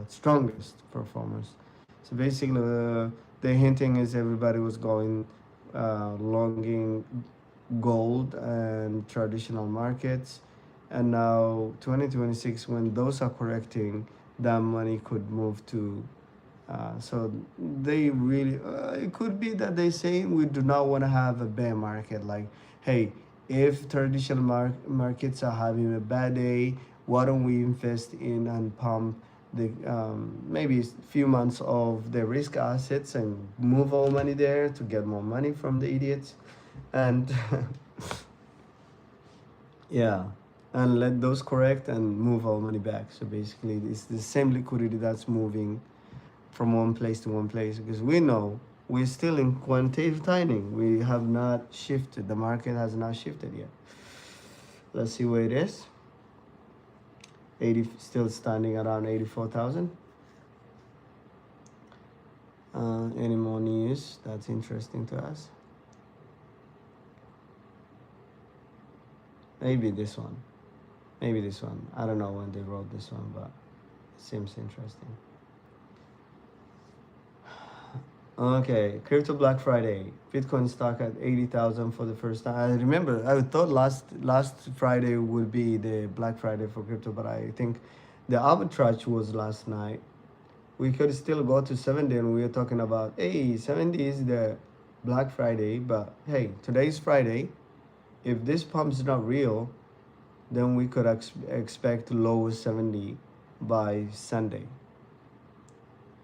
strongest performers. So basically, the hinting is everybody was going longing gold and traditional markets, and now 2026, when those are correcting, that money could move to so they really it could be that they say we do not want to have a bear market, like, hey, if traditional markets are having a bad day, why don't we invest in and pump the maybe few months of the risk assets and move our money there to get more money from the idiots, and yeah, and let those correct and move our money back. So basically it's the same liquidity that's moving from one place to one place, because we know we're still in quantitative tightening. We have not shifted. The market has not shifted yet. Let's see where it is. 80, still standing around 84,000. Any more news that's interesting to us? Maybe this one. Maybe this one. I don't know when they wrote this one, but it seems interesting. Okay, crypto Black Friday. Bitcoin stock at 80,000 for the first time. I remember I thought last Friday would be the Black Friday for crypto, but I think the arbitrage was last night. We could still go to 70, and we were talking about, hey, 70 is the Black Friday, but hey, today's Friday. If this pump is not real, then we could expect low 70 by Sunday.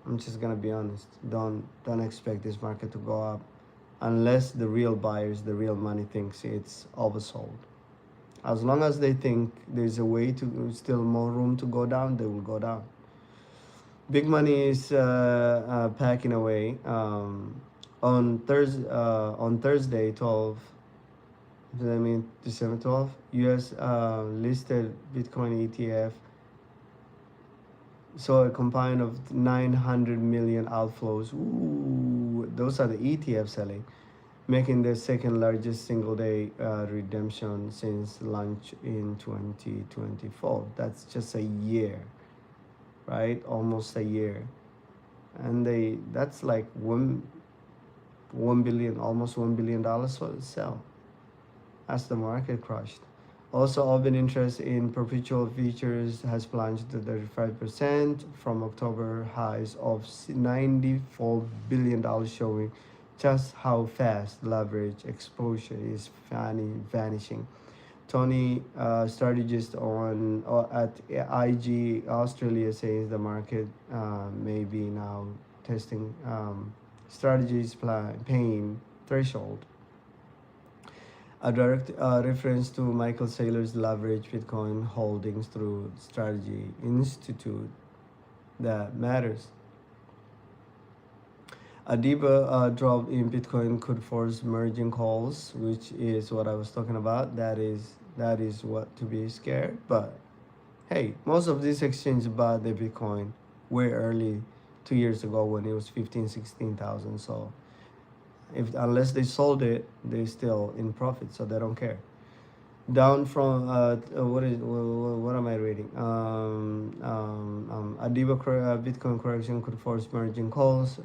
I'm just gonna be honest. Don't expect this market to go up unless the real buyers, the real money thinks it's oversold. As long as they think there's a way to still more room to go down, they will go down. Big money is packing away. On Thursday 12. Does that mean December 12th? U.S. Listed Bitcoin ETF saw a combine of 900 million outflows. Ooh, those are the ETF selling, making the second largest single day redemption since launch in 2024. That's just a year, right? Almost a year. And that's like $1 billion, almost $1 billion for sell as the market crashed. Also, open interest in perpetual futures has plunged to 35% from October highs of $94 billion, showing just how fast leverage exposure is vanishing. Tony, strategist at IG Australia, says the market may be now testing strategies paying threshold. A direct reference to Michael Saylor's leverage Bitcoin holdings through Strategy Institute that matters. A deeper drop in Bitcoin could force merging calls, which is what I was talking about. That is what to be scared. But hey, most of these exchanges bought the Bitcoin way early, 2 years ago when it was 16,000. So unless they sold it, they're still in profit, so they don't care. Down from what am I reading? A deeper Bitcoin correction could force margin calls,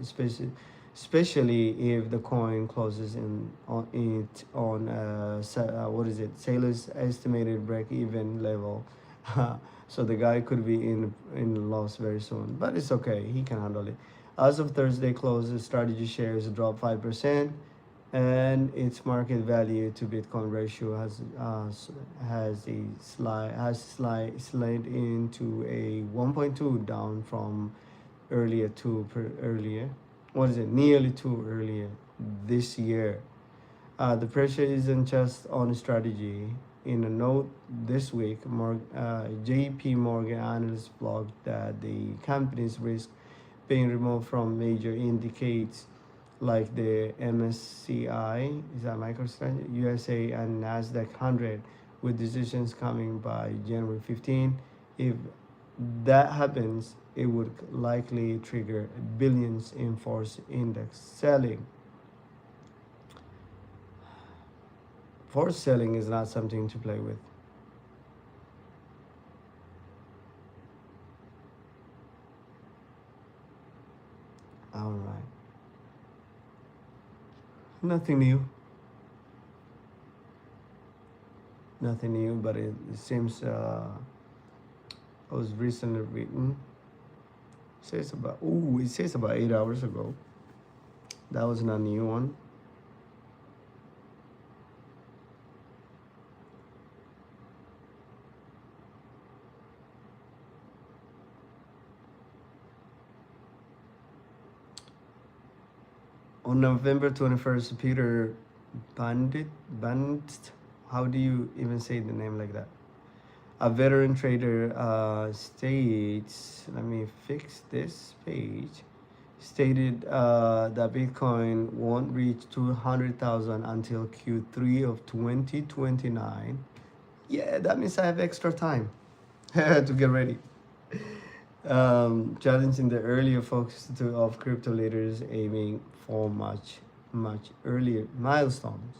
especially if the coin closes on Saylor's estimated break-even level. So the guy could be in loss very soon, but it's okay. He can handle it. As of Thursday close, the strategy shares dropped 5%, and its market value to Bitcoin ratio has slid into a 1.2, down from nearly 2 earlier this year. The pressure isn't just on strategy. In a note this week, JP Morgan analyst blogged that the company's risk being removed from major indicates like the MSCI, is that MicroStrategy, USA, and NASDAQ 100, with decisions coming by January 15. If that happens, it would likely trigger billions in forced index selling. Forced selling is not something to play with. All right. Nothing new. Nothing new, but it seems it was recently written. It says about 8 hours ago. That was not a new one. On November 21st, Peter Bandit, how do you even say the name like that? A veteran trader states, let me fix this page, stated that Bitcoin won't reach 200,000 until Q3 of 2029. Yeah, that means I have extra time to get ready. Challenging the earlier focus of crypto leaders aiming for much earlier milestones.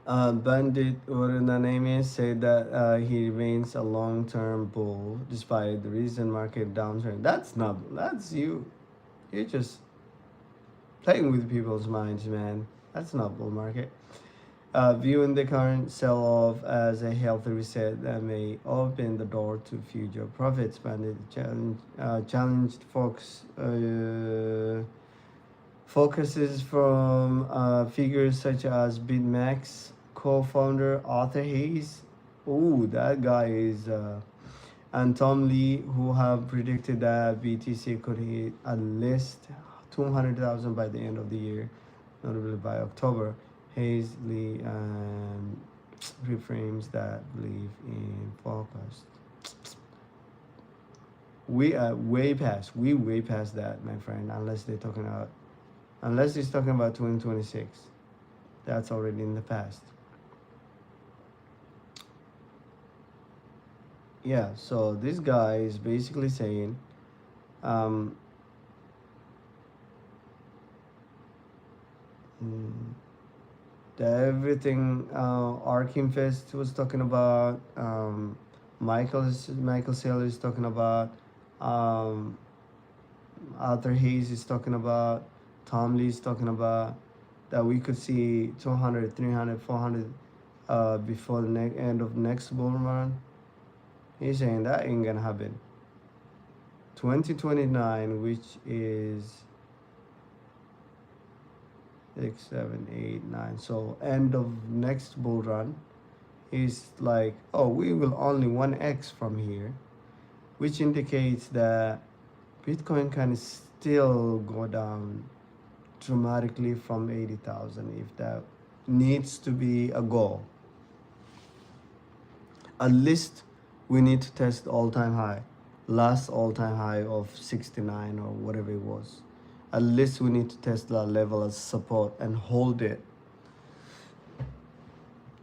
Bandit, whatever the name is, said that he remains a long-term bull despite the recent market downturn. That's you. You're just playing with people's minds, man. That's not bull market. Viewing the current sell-off as a healthy reset that may open the door to future profits. Bandit challenged focuses from figures such as BitMEX co-founder Arthur Hayes. Oh, that guy is, and Tom Lee, who have predicted that BTC could hit at least 200,000 by the end of the year, notably by October. Hayes Lee reframes that belief in focus. We are way past. We way past that, my friend. Unless he's talking about 2026, that's already in the past. Yeah, so this guy is basically saying um, that everything Arkin Fest was talking about, Michael Saylor is talking about, um, Arthur Hayes is talking about, Tom Lee is talking about, that we could see 200, 300, 400 before the end of next bull run. He's saying that ain't gonna happen. 2029, which is 6, 7, 8, 9. So end of next bull run is like, oh, we will only 1x from here, which indicates that Bitcoin can still go down dramatically from 80,000 if that needs to be a goal. At least we need to test all-time high, last all-time high of 69 or whatever it was. At least we need to test that level as support and hold it.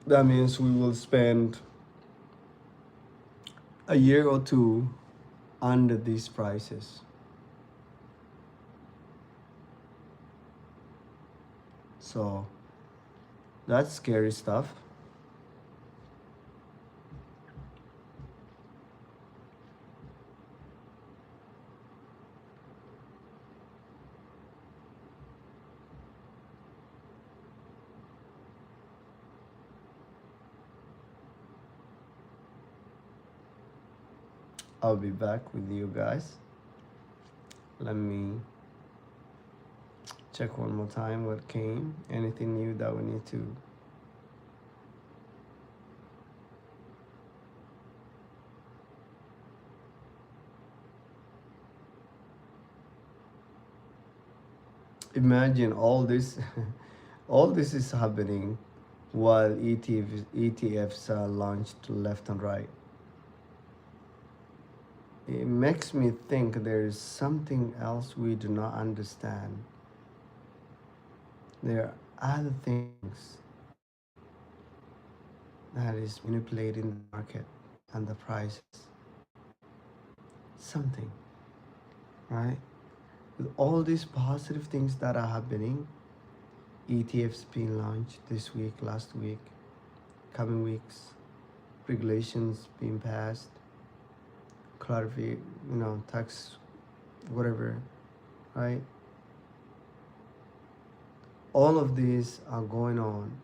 That means we will spend a year or two under these prices. So that's scary stuff. I'll be back with you guys. Let me check one more time what came. Anything new that we need to. Imagine all this, all this is happening while ETFs are launched left and right. It makes me think there is something else we do not understand. There are other things that is manipulating the market and the prices. Something, right? With all these positive things that are happening, ETFs being launched this week, last week, coming weeks, regulations being passed, clarify, tax, whatever, right? All of these are going on,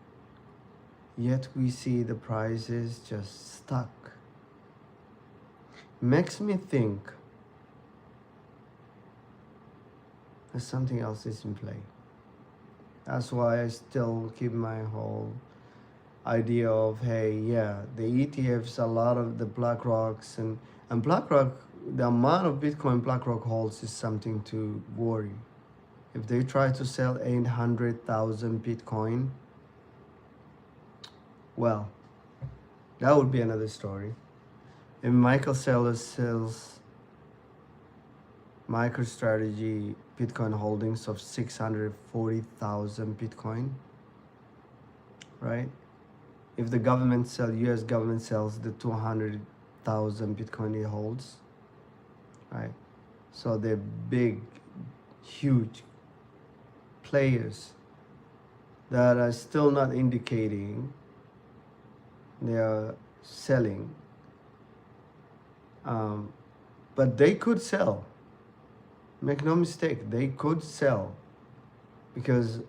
yet we see the prices just stuck. Makes me think that something else is in play. That's why I still keep my whole idea of, hey, yeah, the ETFs, a lot of the BlackRocks and BlackRock, the amount of Bitcoin BlackRock holds is something to worry. If they try to sell 800,000 Bitcoin, well, that would be another story. If Michael Saylor sells MicroStrategy Bitcoin holdings of 640,000 Bitcoin, right? If the government US government sells the 200,000 Bitcoin it holds, right? So they're big, huge players that are still not indicating they are selling, but they could sell. Make no mistake, they could sell, because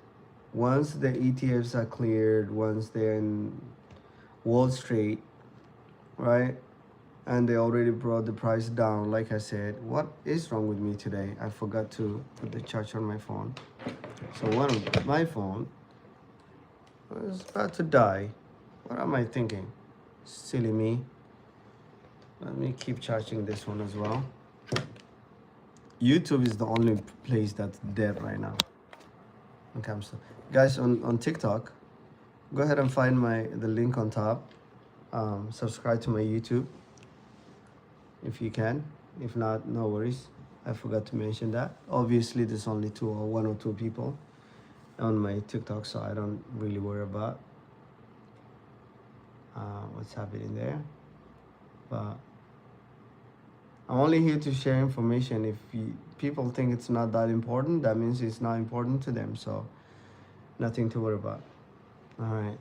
once the ETFs are cleared, once they're in Wall Street, right, and they already brought the price down, like I said. What is wrong with me today? I forgot to put the charge on my phone. So one of my phone was about to die. What am I thinking? Silly me. Let me keep charging this one as well. YouTube is the only place that's dead right now. Okay, guys, on TikTok, go ahead and find the link on top. Subscribe to my YouTube if you can. If not, no worries. I forgot to mention that. Obviously, there's only one or two people on my TikTok, so I don't really worry about what's happening there. But I'm only here to share information. If people think it's not that important, that means it's not important to them. So nothing to worry about. All right.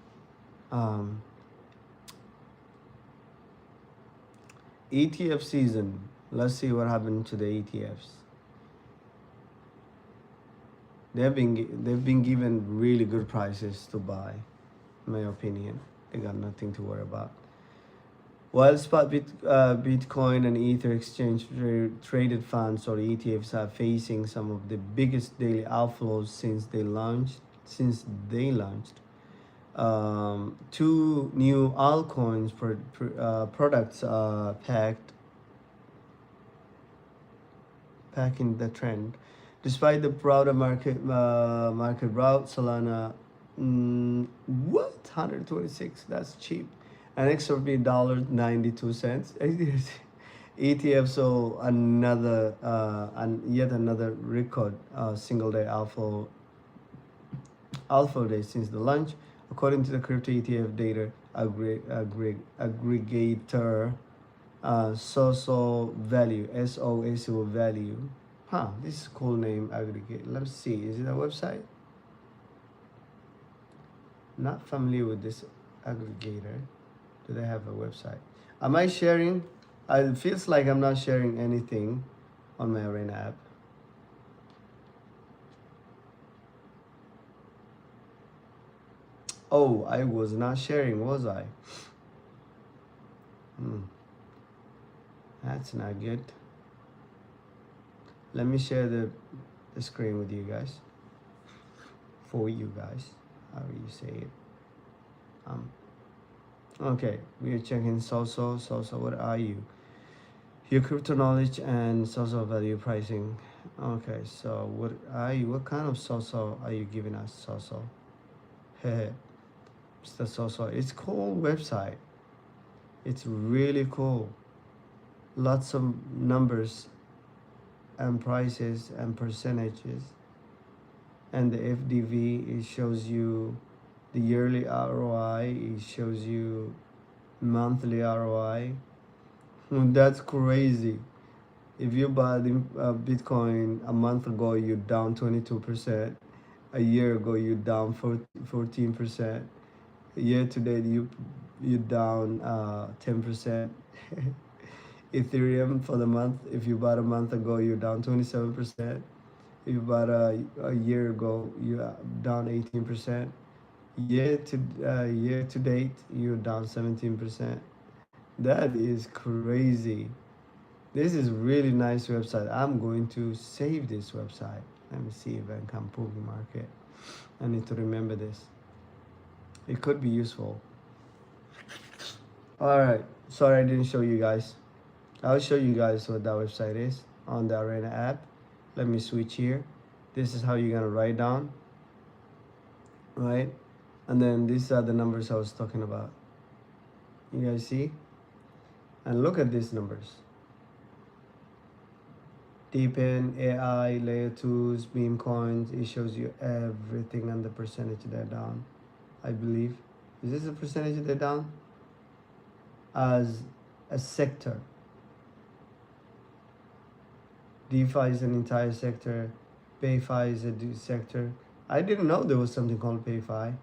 ETF season. Let's see what happened to the ETFs. They've been given really good prices to buy, in my opinion. They got nothing to worry about. While spot Bitcoin and Ether exchange traded funds or ETFs are facing some of the biggest daily outflows since they launched. Two new altcoins products packing the trend. Despite the broader market route, Solana, what 126? That's cheap. And XRP $1.92. ETF so another yet another record single day alpha day since the launch, according to the crypto ETF data aggregator SOSO value. SOSO value. This is a cool name, aggregate. Let's see, is it a website? Not familiar with this aggregator. Do they have a website? Am I sharing? It feels like I'm not sharing anything on my Arena app. Oh, I was not sharing, was I? That's not good. Let me share the screen with you guys. For you guys, how do you say it? Okay, we are checking SOSO. SOSO, what are you? Your crypto knowledge and SOSO value pricing. Okay, so what are you? What kind of SOSO are you giving us, SOSO? Hey, Mr. SOSO, it's cool website. It's really cool. Lots of numbers and prices and percentages. And the FDV, it shows you the yearly ROI, it shows you monthly ROI. That's crazy. If you bought Bitcoin a month ago, you're down 22%. A year ago you down 14%. Year to date you down 10%. Ethereum for the month, if you bought a month ago, you're down 27%. If you bought a year ago, you're down 18%. Year to date, you're down 17%. That is crazy. This is really nice website. I'm going to save this website. Let me see if I can Pogi Market. I need to remember this. It could be useful. All right. Sorry I didn't show you guys. I'll show you guys what that website is on the Arena app. Let me switch here. This is how you're gonna write down, right? And then these are the numbers I was talking about. You guys see? And look at these numbers. Deepen, AI, layer 2s, meme coins. It shows you everything and the percentage they're down, I believe. Is this the percentage they're down? As a sector. DeFi is an entire sector. PayFi is a sector. I didn't know there was something called PayFi.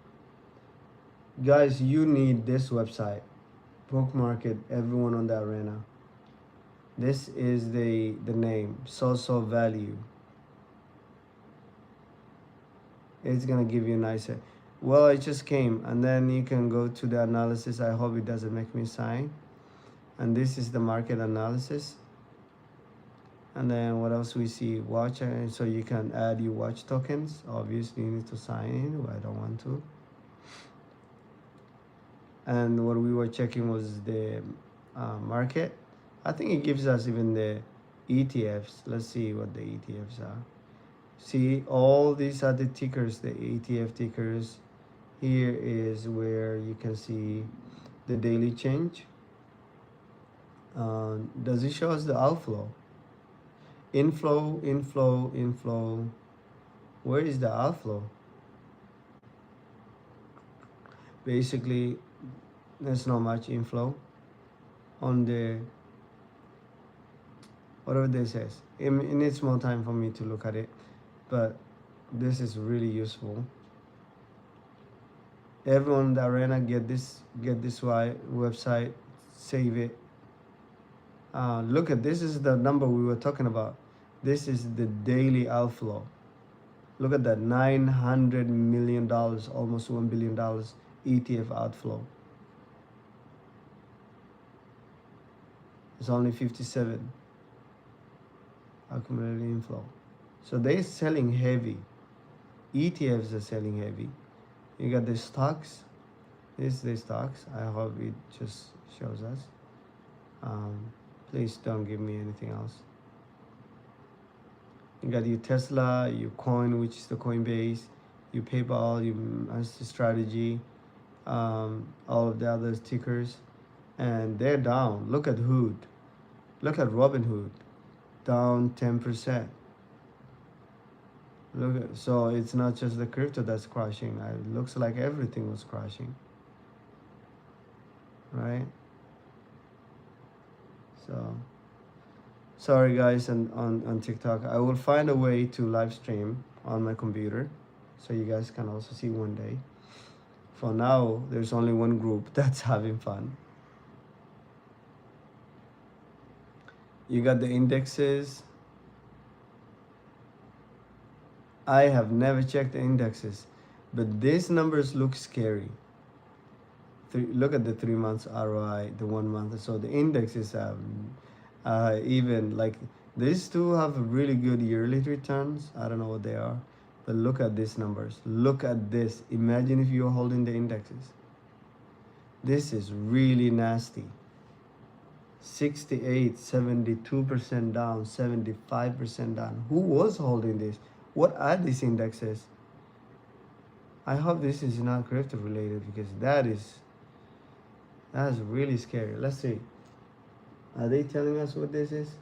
Guys, you need this website. Bookmark it, everyone on the Arena. This is the name, source of value. It's gonna give you a nicer. Well, it just came, and then you can go to the analysis. I hope it doesn't make me sign. And this is the market analysis. And then what else we see? Watch, so you can add your watch tokens. Obviously, you need to sign in. I don't want to. And what we were checking was the market. I think it gives us even the ETFs. Let's see what the ETFs are. See, all these are the tickers, the ETF tickers. Here is where you can see the daily change. Does it show us the outflow? Inflow, inflow, inflow. Where is the outflow? Basically, there's not much inflow on the whatever this says. It needs more time for me to look at it, but this is really useful. Everyone in the Arena get this website, save it. Look at this is the number we were talking about. This is the daily outflow. Look at that, $900 million, almost $1 billion ETF outflow. It's only 57 accumulated inflow. So they're selling heavy. ETFs are selling heavy. You got the stocks. This is the stocks. I hope it just shows us. Please don't give me anything else. You got your Tesla, your coin, which is the Coinbase, your PayPal, your MicroStrategy, all of the other tickers, and they're down. Look at Hood. Look at Robinhood, down 10%. Look at, so it's not just the crypto that's crashing. It looks like everything was crashing, right? So sorry guys, on TikTok. I will find a way to live stream on my computer so you guys can also see one day. For now, there's only one group that's having fun. You got the indexes. I have never checked the indexes, but these numbers look scary. Look at the 3 months ROI, the 1 month. So the indexes have even like these two have really good yearly returns. I don't know what they are, but look at these numbers. Look at this. Imagine if you're holding the indexes. This is really nasty. 68, 72% down, 75% down. Who was holding this? What are these indexes? I hope this is not crypto related because that is really scary. Let's see. Are they telling us what this is?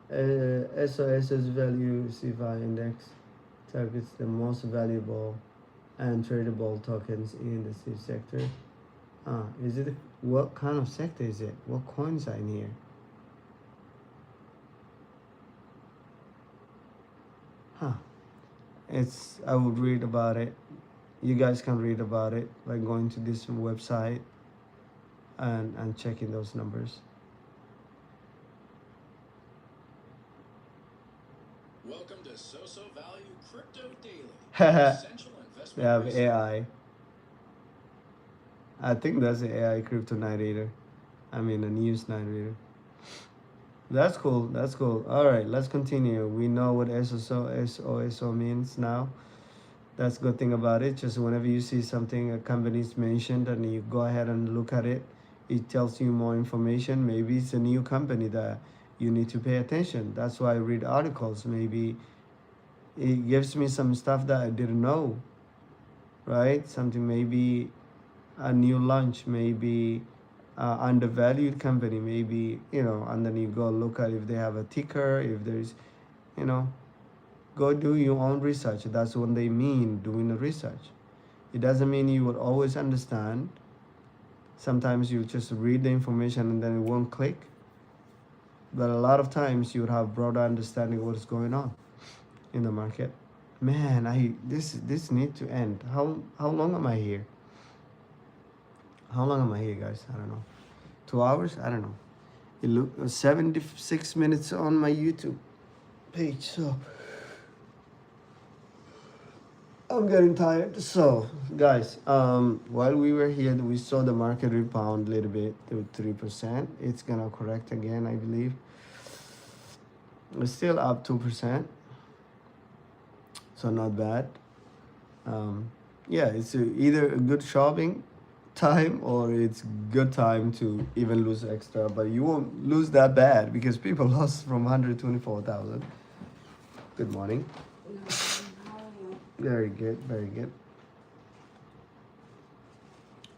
SOS's value CFI index targets the most valuable and tradable tokens in the SIF sector. Is it, what kind of sector is it? What coins are in here? It's I would read about it. You guys can read about it by going to this website and checking those numbers. Welcome to Soso Value Crypto Daily. They Essential investment have research. AI. I think that's the AI crypto night reader. I mean, a news night reader. That's cool. That's cool. All right, let's continue. We know what SOSO means now. That's good thing about it. Just whenever you see something a company is mentioned and you go ahead and look at it, it tells you more information. Maybe it's a new company that you need to pay attention. That's why I read articles. Maybe it gives me some stuff that I didn't know, right? Something maybe a new launch, maybe undervalued company, maybe, and then you go look at if they have a ticker, if there's, you know, go do your own research. That's what they mean, doing the research. It doesn't mean you will always understand. Sometimes you just read the information and then it won't click. But a lot of times you would have broader understanding of what's going on in the market. Man, this need to end. How long am I here? How long am I here, guys? I don't know. 2 hours? I don't know. It look 76 minutes on my YouTube page. So I'm getting tired. So, guys, while we were here, we saw the market rebound a little bit to 3%. It's gonna correct again, I believe. It's still up 2%, so not bad. Yeah, it's either a good shopping time or it's good time to even lose extra, but you won't lose that bad because people lost from 124,000. Good morning. Very good, very good.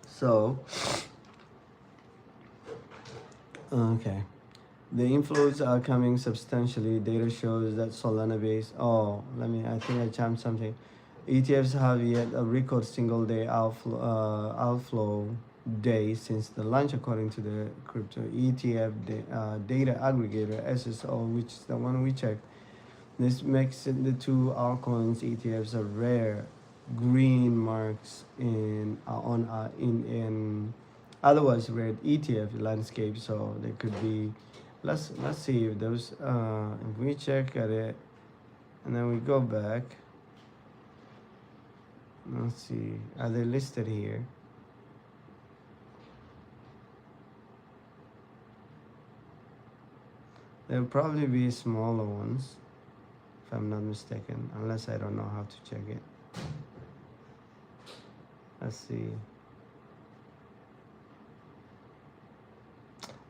So, okay. The inflows are coming substantially. Data shows that Solana base. Oh, I think I jumped something. ETFs have yet a record single day outflow day since the launch, according to the crypto ETF data aggregator SSO, which is the one we checked. This makes the two altcoins ETFs a rare green marks in otherwise red ETF landscape. So they could be. Let's see if those. If we check at it, and then we go back. Let's see. Are they listed here? There'll probably be smaller ones, if I'm not mistaken, unless I don't know how to check it. Let's see.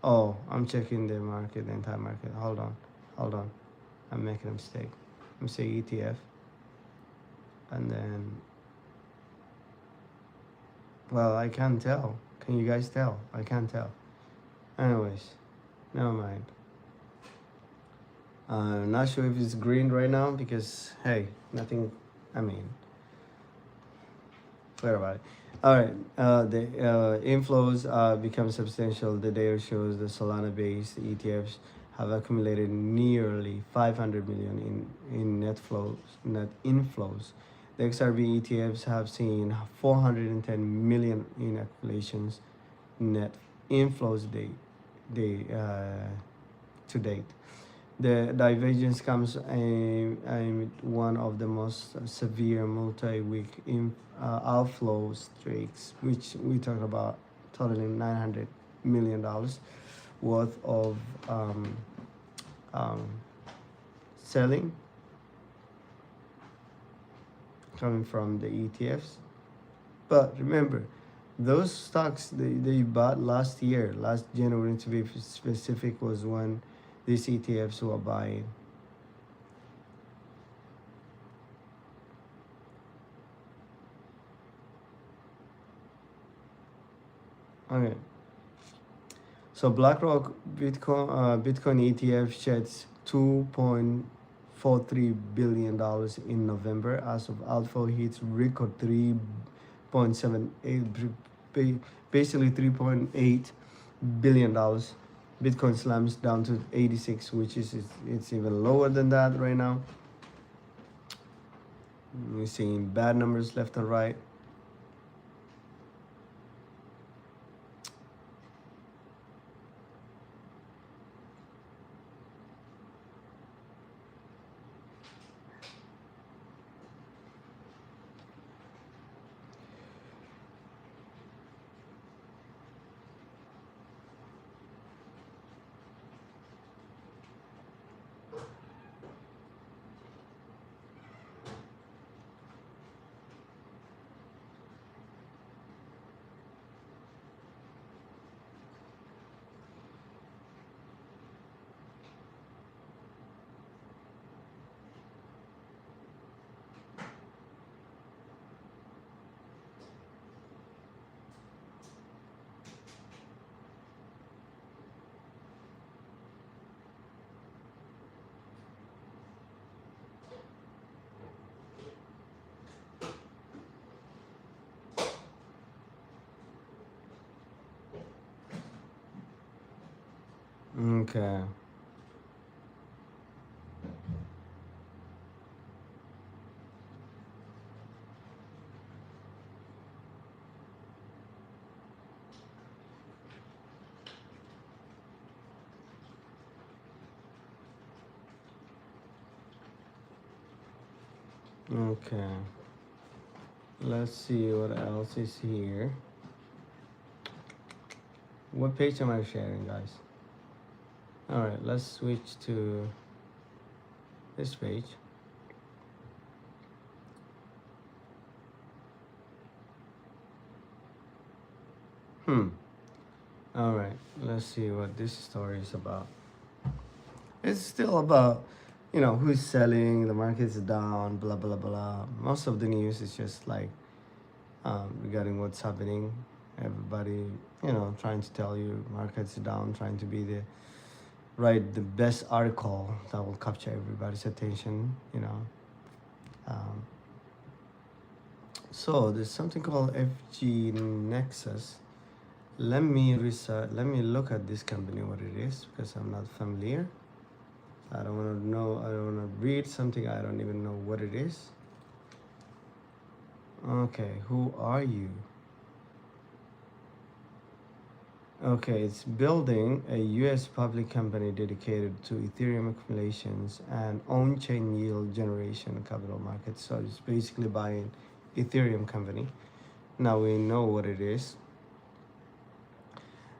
Oh, I'm checking the market, the entire market. Hold on. I'm making a mistake. Let me say ETF. And then, well, I can't tell. Can you guys tell? I can't tell. Anyways, never mind. I'm not sure if it's green right now because, hey, nothing, I mean, forget about it. All right, the inflows become substantial. The data shows the Solana-based ETFs have accumulated nearly 500 million in net inflows. The XRP ETFs have seen 410 million in accumulations net inflows to date. The divergence comes amid one of the most severe multi-week outflow streaks, which we talked about, totaling $900 million worth of selling coming from the ETFs. But remember, those stocks they bought last January to be specific, was when these ETFs were buying. Okay. So BlackRock Bitcoin ETF sheds $2.43 billion in November as of outflow hits record 3.78, basically $3.8 billion. Bitcoin slams down to 86, which is it's even lower than that right now. We're seeing bad numbers left and right. Okay. Okay. Let's see what else is here. What page am I sharing, guys? All right, let's switch to this page. All right, let's see what this story is about. It's still about, who's selling, the market's down, blah, blah, blah. Most of the news is just like regarding what's happening. Everybody, trying to tell you market's down, trying to be the best article that will capture everybody's attention, Um, so there's something called FG Nexus. Let me research. Let me look at this company, what it is, because I'm not familiar. I don't want to know. I don't want to read something I don't even know what it is. Okay, who are you? Okay, it's building a US public company dedicated to Ethereum accumulations and on-chain yield generation capital markets. So it's basically buying Ethereum company. Now we know what it is.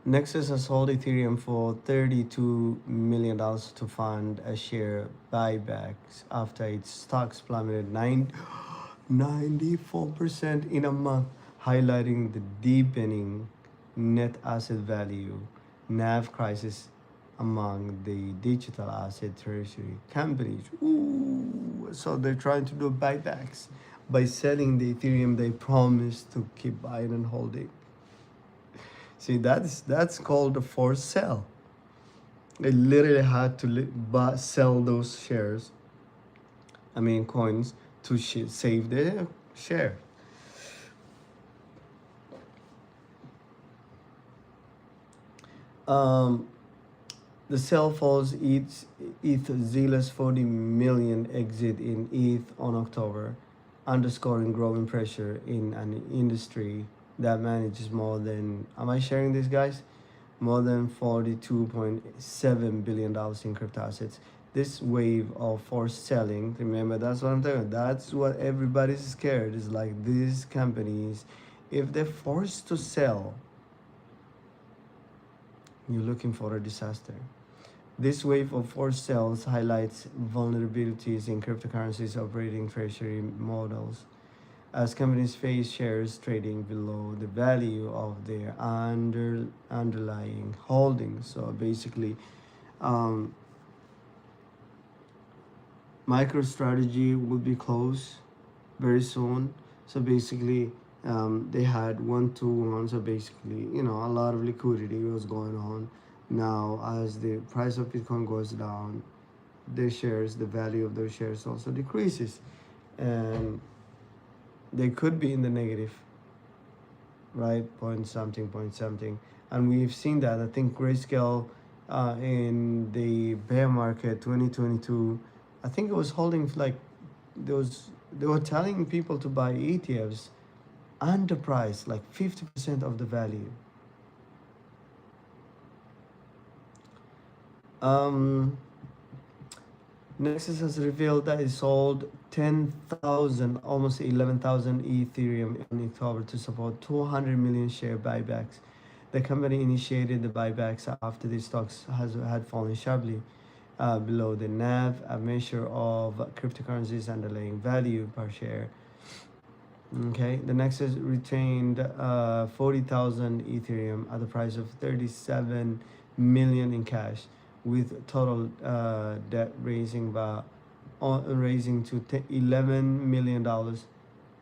Nexus has sold Ethereum for $32 million to fund a share buybacks after its stocks plummeted 94% in a month, highlighting the deepening net asset value NAV crisis among the digital asset treasury companies. Ooh, so they're trying to do buybacks by selling the Ethereum they promised to keep buying and holding. See, that's called a forced sell. They literally had to sell those shares, coins, to save their share. The sell falls ETH Zealous 40 million exit in ETH on October, underscoring growing pressure in an industry that manages more than, am I sharing this, guys? More than $42.7 billion in crypto assets. This wave of forced selling, remember, that's what I'm talking about. That's what everybody's scared. Is like these companies, if they're forced to sell, you're looking for a disaster. This wave of forced sales highlights vulnerabilities in cryptocurrencies operating treasury models, as companies face shares trading below the value of their underlying holdings. So basically, MicroStrategy will be closed very soon. So basically, they had 1-to-1. So basically, a lot of liquidity was going on. Now, as the price of Bitcoin goes down, their shares, the value of their shares also decreases, and they could be in the negative, right? Point something. And we've seen that. I think Grayscale in the bear market 2022, I think it was holding like, there was they were telling people to buy ETFs underpriced, like 50% of the value. Um, Nexus has revealed that it sold 10,000, almost 11,000 Ethereum in October to support 200 million share buybacks. The company initiated the buybacks after the stocks had fallen sharply below the NAV, a measure of cryptocurrencies' underlying value per share. Okay, the Nexus retained 40,000 Ethereum at the price of 37 million in cash, with total debt raising to $11 million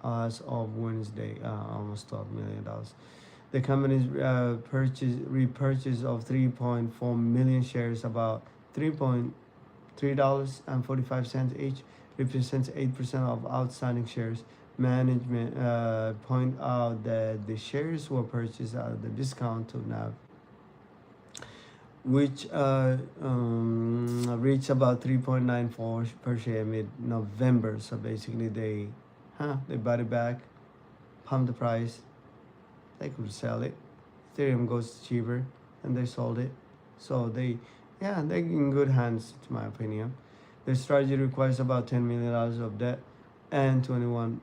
as of Wednesday, almost $12 million. The company's repurchase of 3.4 million shares, about $3.45 each, represents 8% of outstanding shares. Management point out that the shares were purchased at the discount to NAV, which reached about 3.94 per share mid-November. So basically, they bought it back, pumped the price. They could sell it. Ethereum goes cheaper, and they sold it. So they're in good hands, to my opinion. Their strategy requires about $10 million of debt and 21%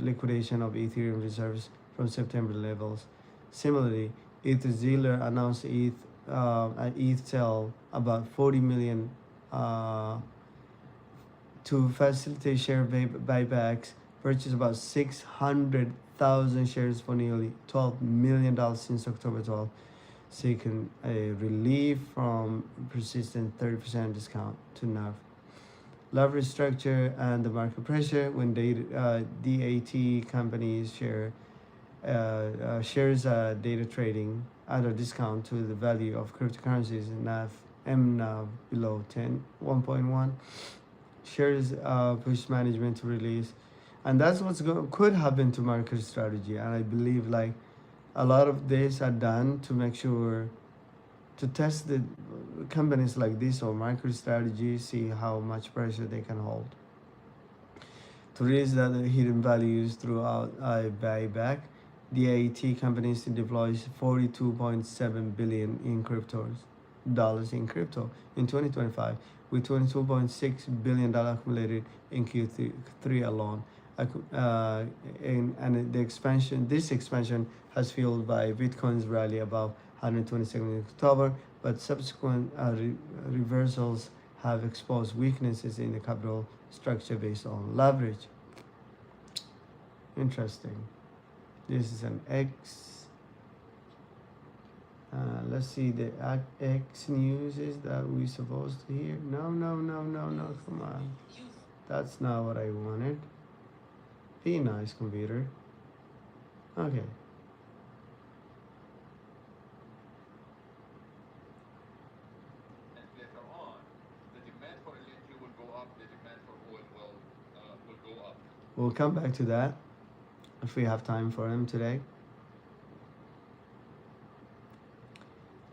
liquidation of Ethereum reserves from September levels. Similarly, ETHZilla announced an ETH sale about 40 million to facilitate share buybacks, purchased about 600,000 shares for nearly $12 million since October 12th, seeking a relief from persistent 30% discount to NAV. Leverage structure and the market pressure when DAT companies shares data trading at a discount to the value of cryptocurrencies in MNAV below 1.1. Shares push management to release, and that's could happen to market strategy. And I believe like a lot of this are done to make sure to test the companies like this or MicroStrategy, see how much pressure they can hold. To raise the hidden values throughout a buyback, the DAT companies deploys 42.7 billion in dollars in crypto in 2025, with 22.6 billion dollars accumulated in Q3 alone. And this expansion has fueled by Bitcoin's rally above 127 in October, but subsequent reversals have exposed weaknesses in the capital structure based on leverage. Interesting. This is an X. Let's see the X news is that we supposed to hear. No, come on. That's not what I wanted. Be nice, computer. Okay. And later on, the demand for electricity will go up, the demand for oil will go up. We'll come back to that if we have time for him today.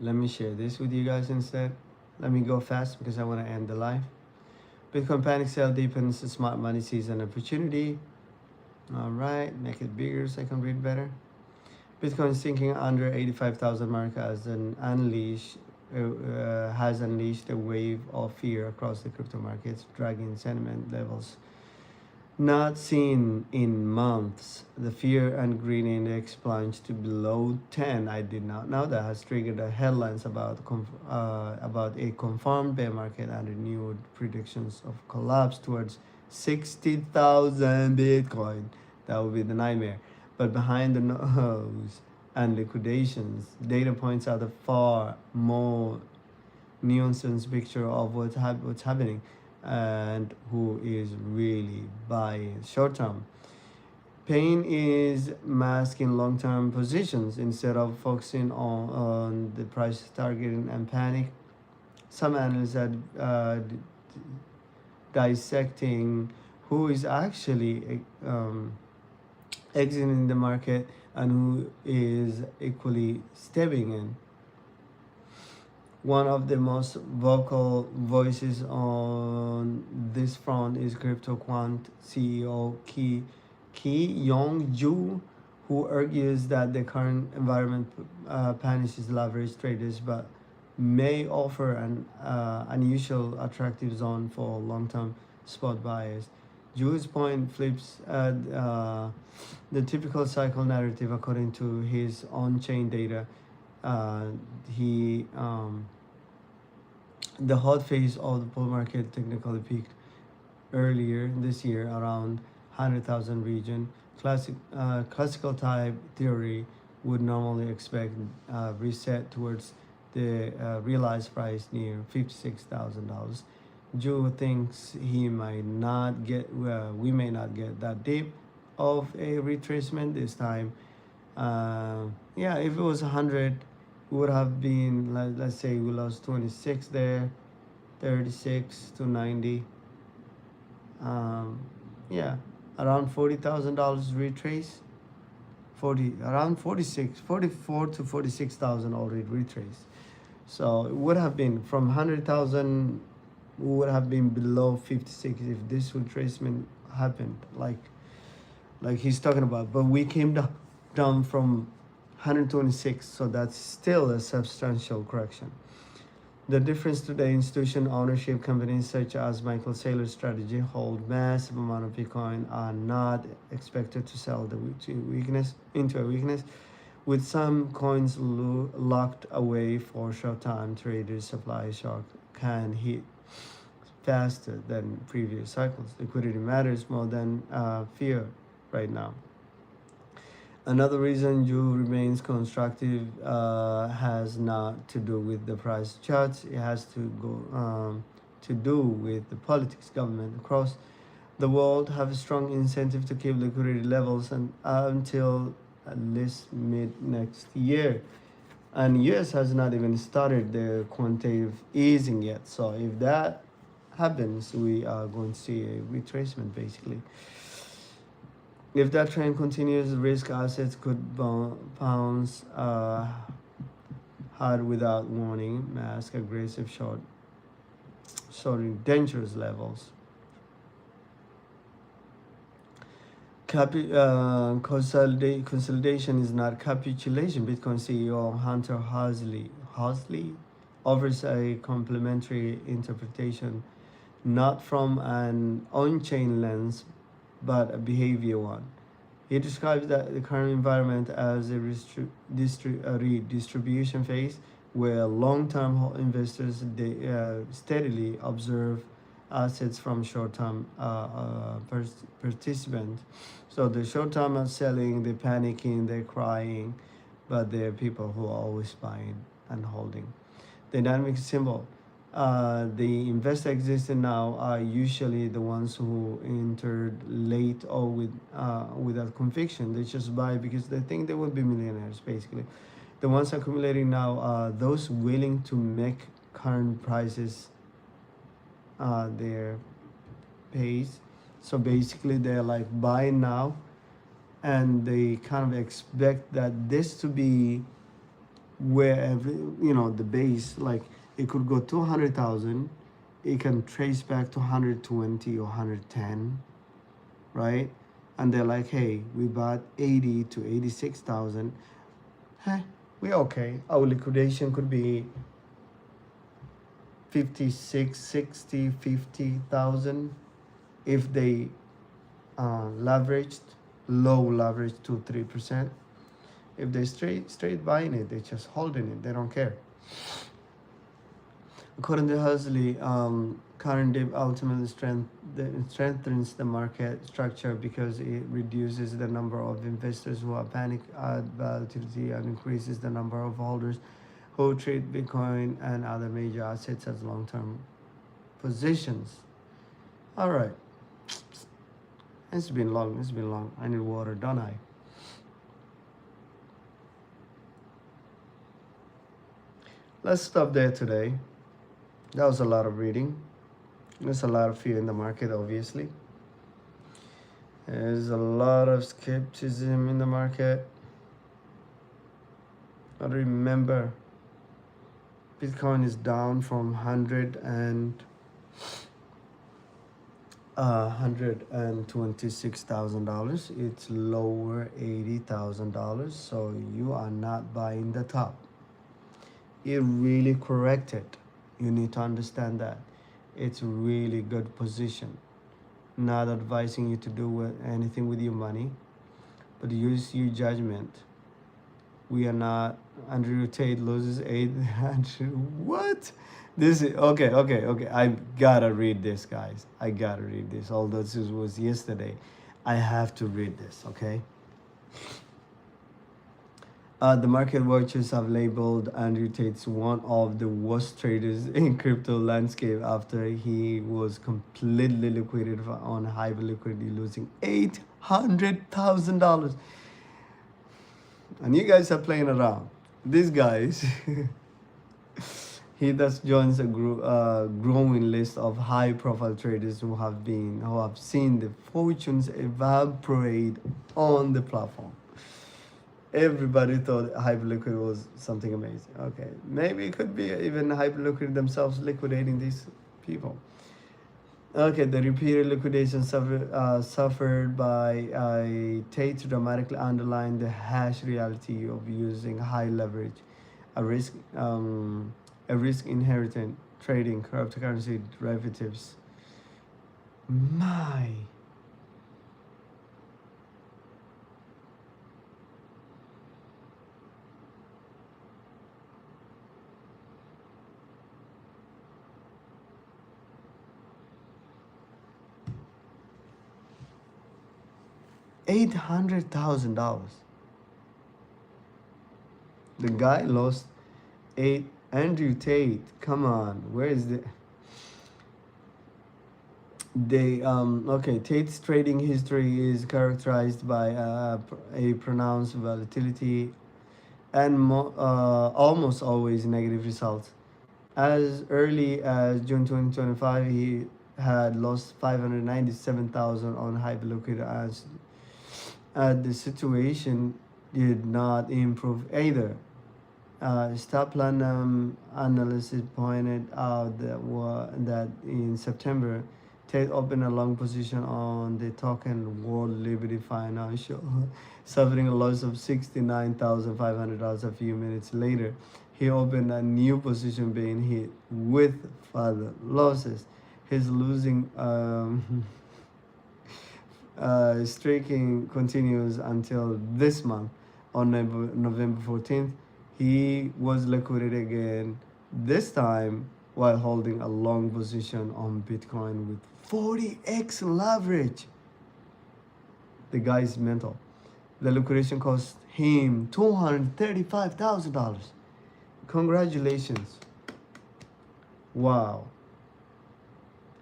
Let me share this with you guys instead. Let me go fast because I want to end the live. Bitcoin panic sale deepens the smart money season opportunity. All right, make it bigger so I can read better. Bitcoin sinking under 85,000 mark as has unleashed a wave of fear across the crypto markets, dragging sentiment levels not seen in months. The fear and greed index plunged to below 10. I did not know that has triggered the headlines about a confirmed bear market and renewed predictions of collapse towards 60,000 Bitcoin. That would be the nightmare. But behind the nose and liquidations, data points out a far more nuanced picture of what's happening and who is really buying short term. Pain is masking long term positions instead of focusing on the price targeting and panic. Some analysts are dissecting who is actually exiting the market and who is equally stepping in. One of the most vocal voices on this front is CryptoQuant CEO Ki Yong Ju, who argues that the current environment punishes leverage traders but may offer an unusual attractive zone for long-term spot buyers. Ju's point flips the typical cycle narrative according to his on-chain data. Uh, he The hot phase of the bull market technically peaked earlier this year around 100,000 region. Classical type theory would normally expect reset towards the realized price near $56,000. Joe thinks he might not get we may not get that deep of a retracement this time. Yeah, if it was 100, it would have been, let's say we lost 26 there, 36 to 90. Yeah, around $40,000 retrace. 40 around 46 44 to 46,000 already retraced. So it would have been from 100,000, would have been below 56 if this retracement happened, like he's talking about. But we came down from 126, so that's still a substantial correction. The difference today, institution ownership companies such as Michael Saylor's strategy hold massive amount of Bitcoin are not expected to sell into a weakness, with some coins locked away for short-time traders. Supply shock can hit faster than previous cycles. Liquidity matters more than fear right now. Another reason Ju remains constructive has not to do with the price charts. It has to do with the politics. Government across the world have a strong incentive to keep liquidity levels until at least mid next year. And US has not even started the quantitative easing yet. So if that happens, we are going to see a retracement basically. If that trend continues, risk assets could bounce hard without warning, mask aggressive shorting dangerous levels. Consolidation is not capitulation. Bitcoin CEO Hunter Halsey offers a complementary interpretation, not from an on-chain lens, but a behavior one. He describes the current environment as a redistribution phase where long-term investors steadily observe assets from short-term participants. So the short-term are selling, they're panicking, they're crying, but there are people who are always buying and holding. The dynamic symbol. The investors existing now are usually the ones who entered late or without conviction. They just buy because they think they will be millionaires, basically. The ones accumulating now are those willing to make current prices their pace. So basically, they're like buying now, and they kind of expect that this to be wherever the base, like it could go to 100,000, it can trace back to 120 or 110, right? And they're like, hey, we bought 80 to 86,000. Hey, we're okay. Our liquidation could be 56, 60, 50,000 if they leveraged, low leverage to 3%. If they straight buying it, they're just holding it. They don't care. According to Halsey, current dip ultimately strengthens the market structure because it reduces the number of investors who are panic at volatility and increases the number of holders who treat Bitcoin and other major assets as long-term positions. All right. It's been long. I need water, don't I? Let's stop there today. That was a lot of reading. There's a lot of fear in the market, obviously. There's a lot of skepticism in the market. But remember, Bitcoin is down from 126,000. It's lower $80,000. So you are not buying the top. It really corrected. You need to understand that. It's a really good position. Not advising you to do anything with your money, but use your judgment. We are not. Andrew Tate loses 800. What? This is okay. I gotta read this, guys. I gotta read this. Although this was yesterday, I have to read this. Okay. The market watchers have labeled Andrew Tate one of the worst traders in crypto landscape after he was completely liquidated on high liquidity, losing $800,000. And you guys are playing around. These guys, he thus joins a growing list of high-profile traders who have seen the fortunes evaporate on the platform. Everybody thought Hyperliquid was something amazing. Okay, maybe it could be even Hyperliquid themselves liquidating these people. Okay, the repeated liquidation suffered by Tate dramatically underlined the harsh reality of using high leverage, a risk inherent trading cryptocurrency derivatives. My. $800,000. The guy lost eight. Andrew Tate, come on, where is the? Okay, Tate's trading history is characterized by a pronounced volatility and almost always negative results. As early as June 2025, he had lost 597,000 on Hyperliquid as the situation did not improve either. Staplan analysis pointed out that in September, Tate opened a long position on the token World Liberty Financial, suffering a loss of $69,500 a few minutes later. He opened a new position being hit with further losses. His losing streaking continues until this month. On November 14th, he was liquidated again, this time while holding a long position on Bitcoin with 40x leverage. The guy is mental. The liquidation cost him $235,000. Congratulations. Wow.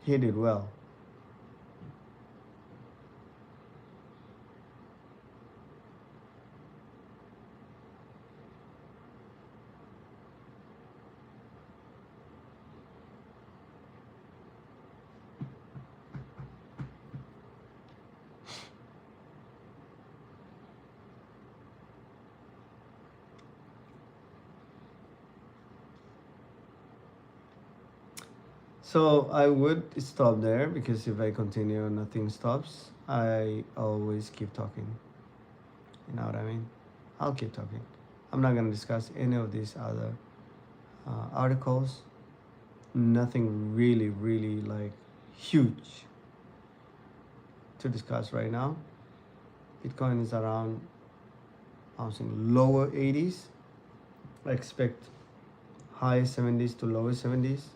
He did well. So I would stop there because if I continue, nothing stops. I always keep talking. You know what I mean? I'll keep talking. I'm not going to discuss any of these other articles. Nothing really, really like huge to discuss right now. Bitcoin is around, I'm saying lower 80s. I expect high 70s to lower 70s.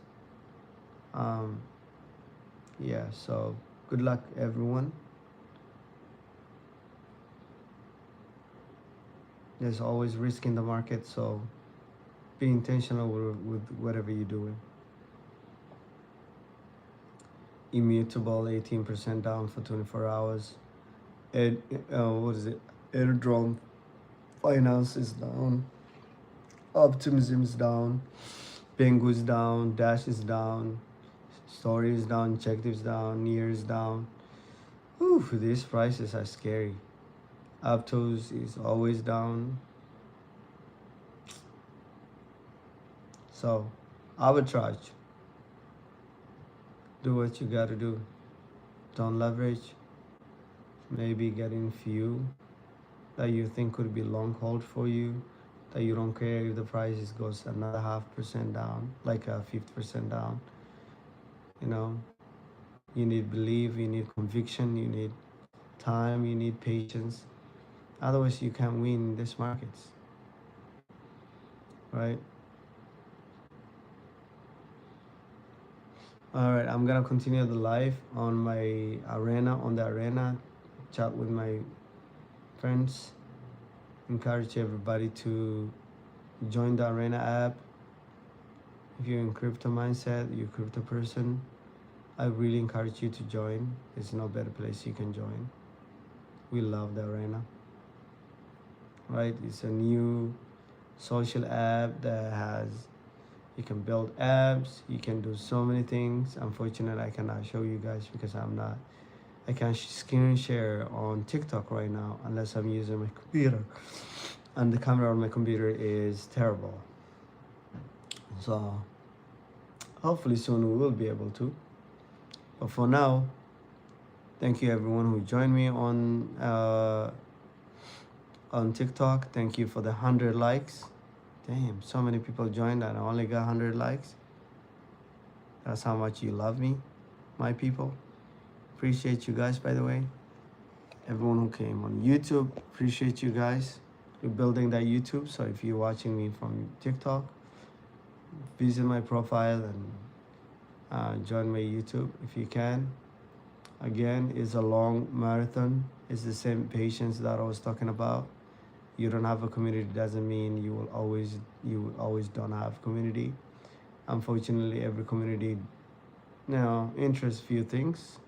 Yeah, so good luck everyone. There's always risk in the market, so be intentional with whatever you're doing. Immutable 18% down for 24 hours. What is it? Airdrome Finance is down. Optimism is down. Pengu is down. Dash is down. Story is down. Checked is down. Near is down. Whew, these prices are scary. Aptos is always down. So arbitrage, do what you got to do. Don't leverage. Maybe getting few that you think could be long hold for you, that you don't care if the price goes another 0.5% down, like a 50% down. You know, you need belief, you need conviction, you need time, you need patience. Otherwise, you can't win in these markets, right? All right, I'm gonna continue the live on my arena, on the arena, chat with my friends. Encourage everybody to join the arena app. If you're in crypto mindset, you're a crypto person, I really encourage you to join. There's no better place you can join. We love the arena, right? It's a new social app that has, you can build apps, you can do so many things. Unfortunately, I cannot show you guys because I can't screen share on TikTok right now unless I'm using my computer, and the camera on my computer is terrible. So hopefully soon we will be able to. But for now, thank you everyone who joined me on TikTok. Thank you for the 100 likes. Damn, so many people joined and I only got 100 likes. That's how much you love me, my people. Appreciate you guys, by the way. Everyone who came on YouTube, appreciate you guys. We're building that YouTube. So if you're watching me from TikTok, visit my profile and join my YouTube if you can. Again, it's a long marathon. It's the same patience that I was talking about. You don't have a community doesn't mean you will always don't have community. Unfortunately, every community interests few things.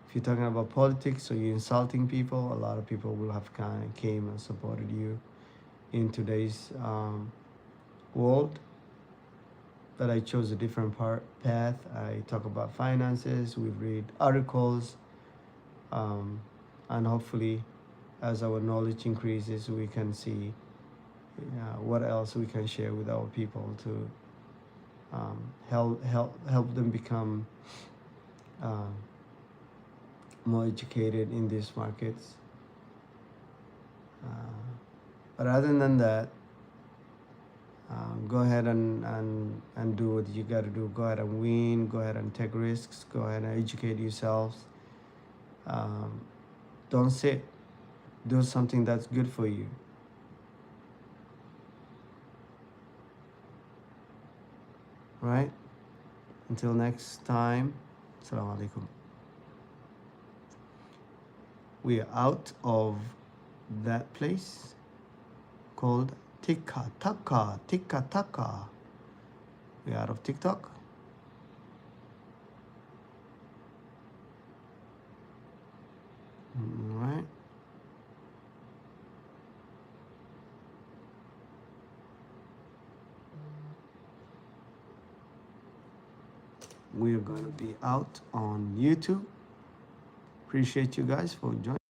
If you're talking about politics or you're insulting people, a lot of people will have came and supported you in today's world. But I chose a different path. I talk about finances. We read articles, and hopefully, as our knowledge increases, we can see what else we can share with our people to help them become more educated in these markets. But other than that, go ahead and do what you got to do. Go ahead and win. Go ahead and take risks. Go ahead and educate yourselves. Don't sit. Do something that's good for you. Right? Until next time, Assalamu alaikum. We are out of that place called Tikka Taka. We are out of TikTok. All right. We are going to be out on YouTube. Appreciate you guys for joining.